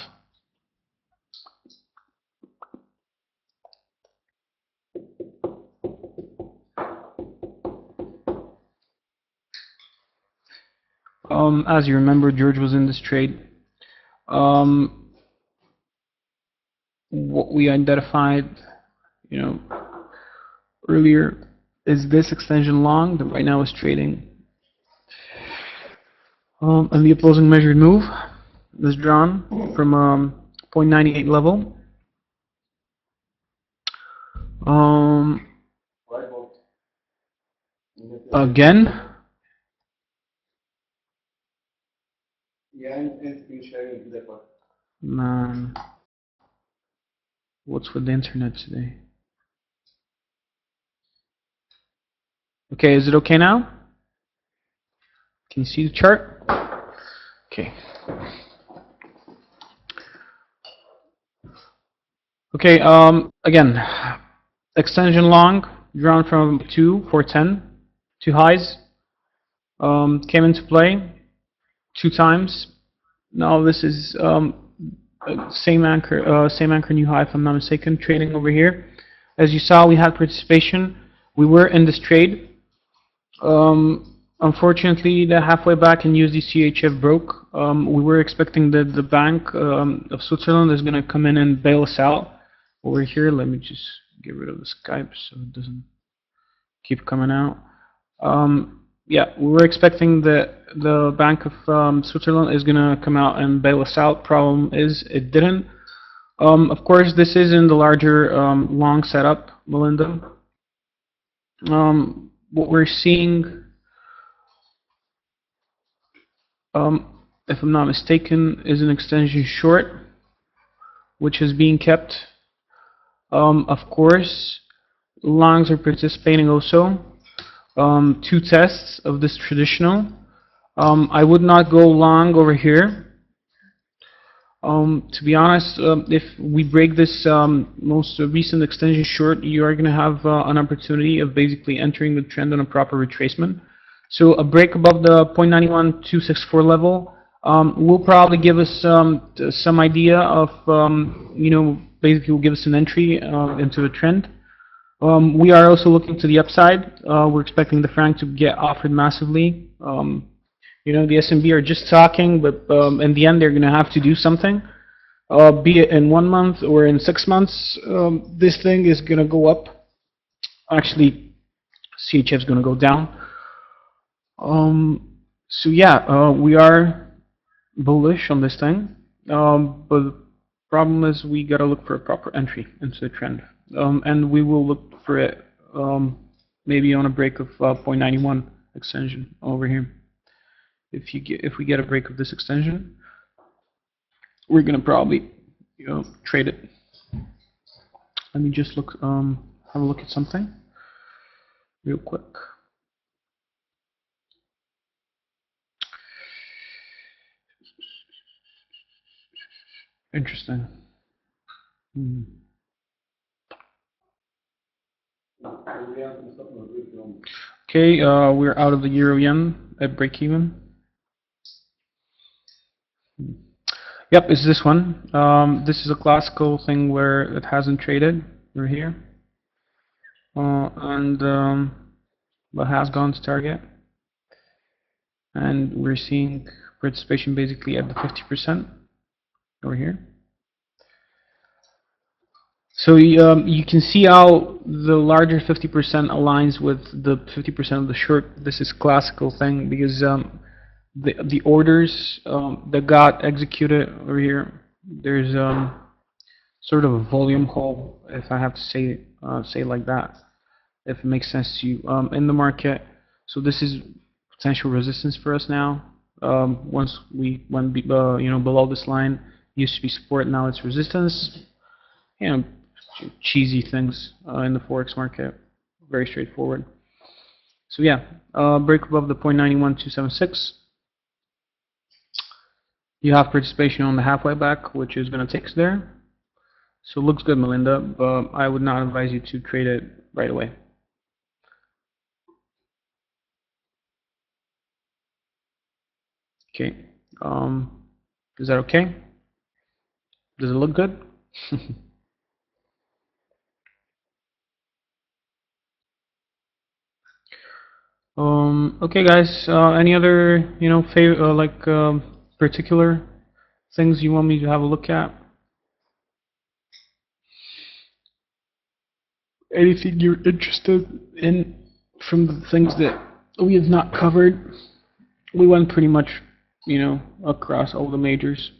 As you remember, George was in this trade. What we identified, earlier is this extension long that right now is trading And the opposing measured move is drawn from 0.98 level. Um, again, man, what's with the internet today? Okay, is it okay now? Can you see the chart? Okay. Okay, again, extension long, drawn from 410, two highs, came into play 2 times. Now this is same anchor new high if I'm not mistaken, trading over here. As you saw, we had participation. We were in this trade. Unfortunately, the halfway back in USD CHF broke. We were expecting that the Bank of Switzerland is going to come in and bail us out. Over here, let me just get rid of the Skype so it doesn't keep coming out. Yeah, we were expecting that the Bank of Switzerland is going to come out and bail us out. Problem is, it didn't. Of course, this is in the larger long setup, Melinda. What we're seeing, if I'm not mistaken, is an extension short, which is being kept. Of course, longs are participating also. 2 tests of this traditional. I would not go long over here. To be honest, if we break this most recent extension short, you are going to have an opportunity of basically entering the trend on a proper retracement. So a break above the 0.91264 level will probably give us some idea of, basically will give us an entry into the trend. We are also looking to the upside. We're expecting the franc to get offered massively. The S&B are just talking, but in the end, they're going to have to do something. Be it in 1 month or in 6 months, this thing is going to go up. Actually, CHF is going to go down. So yeah, we are bullish on this thing, but the problem is we got to look for a proper entry into the trend, and we will look for it maybe on a break of 0.91 extension over here. If we get a break of this extension, we're gonna probably trade it. Let me just look have a look at something real quick. Interesting. Okay, we're out of the euro yen at break even. Yep, it's this one. This is a classical thing where it hasn't traded. We're here. But has gone to target. And we're seeing participation basically at the 50% over here. So you can see how the larger 50% aligns with the 50% of the short. This is classical thing because the orders that got executed over here, there's sort of a volume hole, if I have to say like that, if it makes sense to you, in the market. So this is potential resistance for us now. Once we went below this line, used to be support, now it's resistance. Cheesy things in the forex market, very straightforward. So yeah, break above the 0.91276. You have participation on the halfway back, which is going to take us there. So it looks good, Melinda, but I would not advise you to trade it right away. Okay, is that okay? Does it look good? Okay, guys. Any other, particular things you want me to have a look at? Anything you're interested in from the things that we have not covered? We went pretty much across all the majors.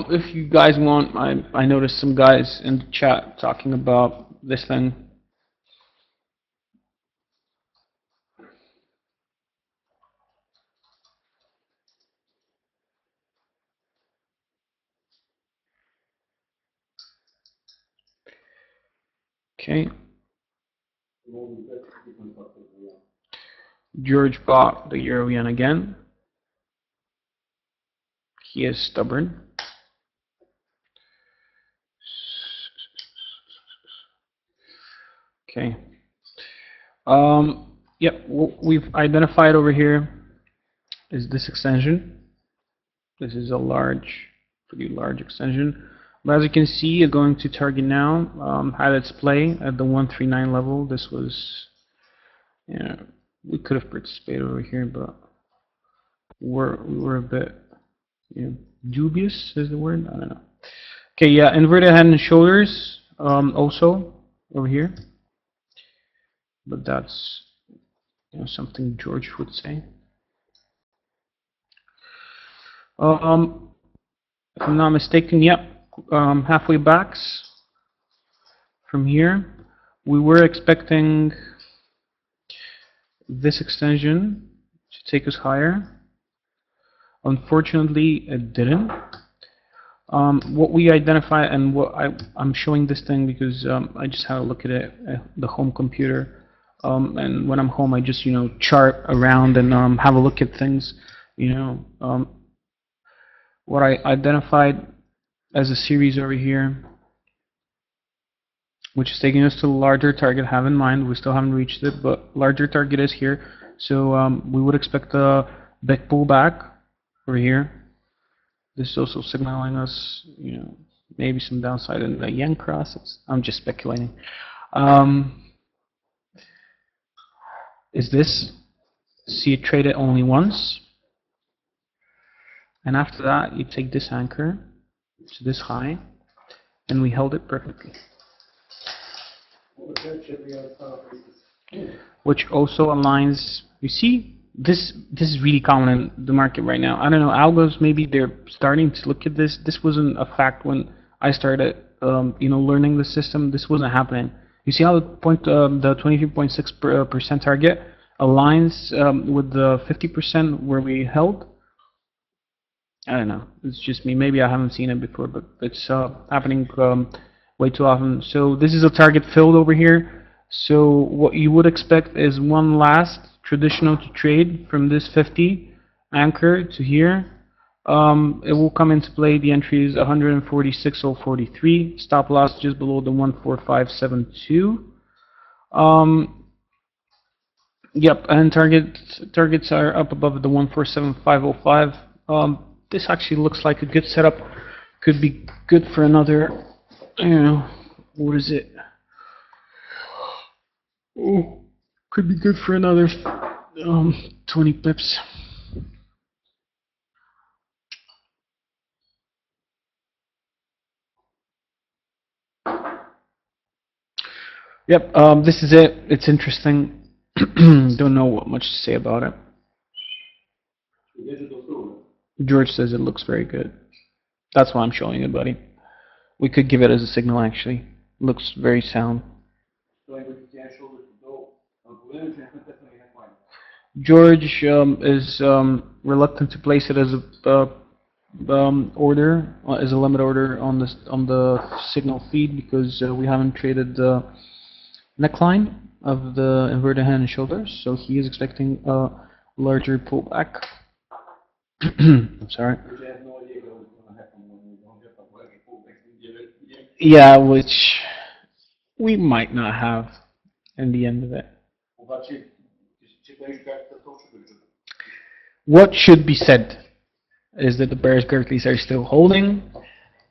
If you guys want, I noticed some guys in the chat talking about this thing. Okay. George bought the euro yen again. He is stubborn. Okay. Yep, what we've identified over here is this extension. This is a pretty large extension. But as you can see, it's going to target now. Had its play at the 139 level. This was, we could have participated over here, but we were a bit, dubious is the word. I don't know. Okay, yeah, inverted head and shoulders also over here, but that's something George would say. If I'm not mistaken, yep, halfway backs from here. We were expecting this extension to take us higher. Unfortunately, it didn't. What we identify, and what I'm showing this thing because I just had a look at it at the home computer, and when I'm home, I just chart around and have a look at things. What I identified as a series over here, which is taking us to the larger target. Have in mind, we still haven't reached it, but larger target is here. So we would expect a big pullback over here. This is also signaling us, maybe some downside in the yen crosses. I'm just speculating. Is this? See it traded only once, and after that you take this anchor to this high, and we held it perfectly. Which also aligns. You see, this is really common in the market right now. I don't know, algos, maybe they're starting to look at this. This wasn't a fact when I started, learning the system. This wasn't happening. You see how the 23.6% target aligns with the 50% where we held? I don't know. It's just me. Maybe I haven't seen it before, but it's happening way too often. So this is a target filled over here. So what you would expect is one last traditional to trade from this 50 anchor to here. It will come into play. The entry is 146.043. Stop loss just below the 14572. Yep, and targets are up above the 147.505. This actually looks like a good setup. Could be good for another. What is it? Oh, could be good for another 20 pips. Yep, this is it. It's interesting. Don't know what much to say about it. George says it looks very good. That's why I'm showing it, buddy. We could give it as a signal, actually. Looks very sound. George is reluctant to place it as a order, as a limit order on the signal feed because we haven't traded the neckline of the inverted hand and shoulders, so he is expecting a larger pullback. I'm sorry. Yeah, which we might not have in the end of it. What should be said is that the bearish Gertleys are still holding.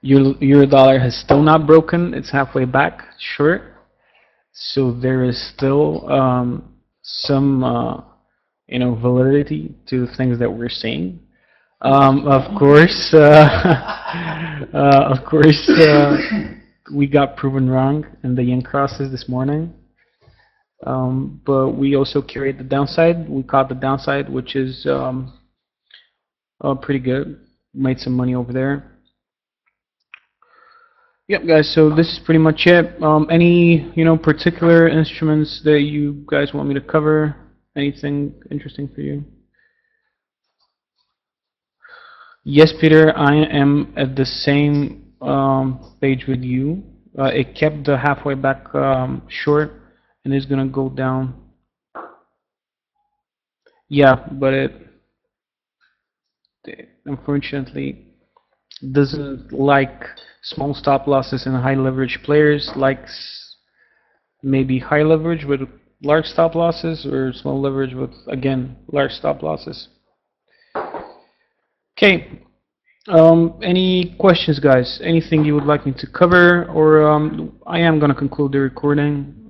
Euro dollar has still not broken. It's halfway back short. So there is still some validity to things that we're saying. Of course, we got proven wrong in the yen crosses this morning. But we also carried the downside. We caught the downside, which is pretty good. Made some money over there. Yep, guys. So this is pretty much it. Any particular instruments that you guys want me to cover? Anything interesting for you? Yes, Peter. I am at the same page with you. It kept the halfway back short, and is gonna go down. Yeah, but it unfortunately doesn't like small stop losses and high leverage players. Likes maybe high leverage with large stop losses, or small leverage with again large stop losses. Okay. Any questions, guys? Anything you would like me to cover, or I am gonna conclude the recording.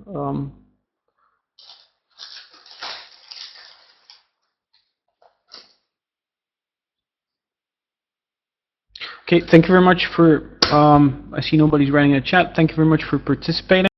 Okay, thank you very much for. I see nobody's writing in the chat. Thank you very much for participating.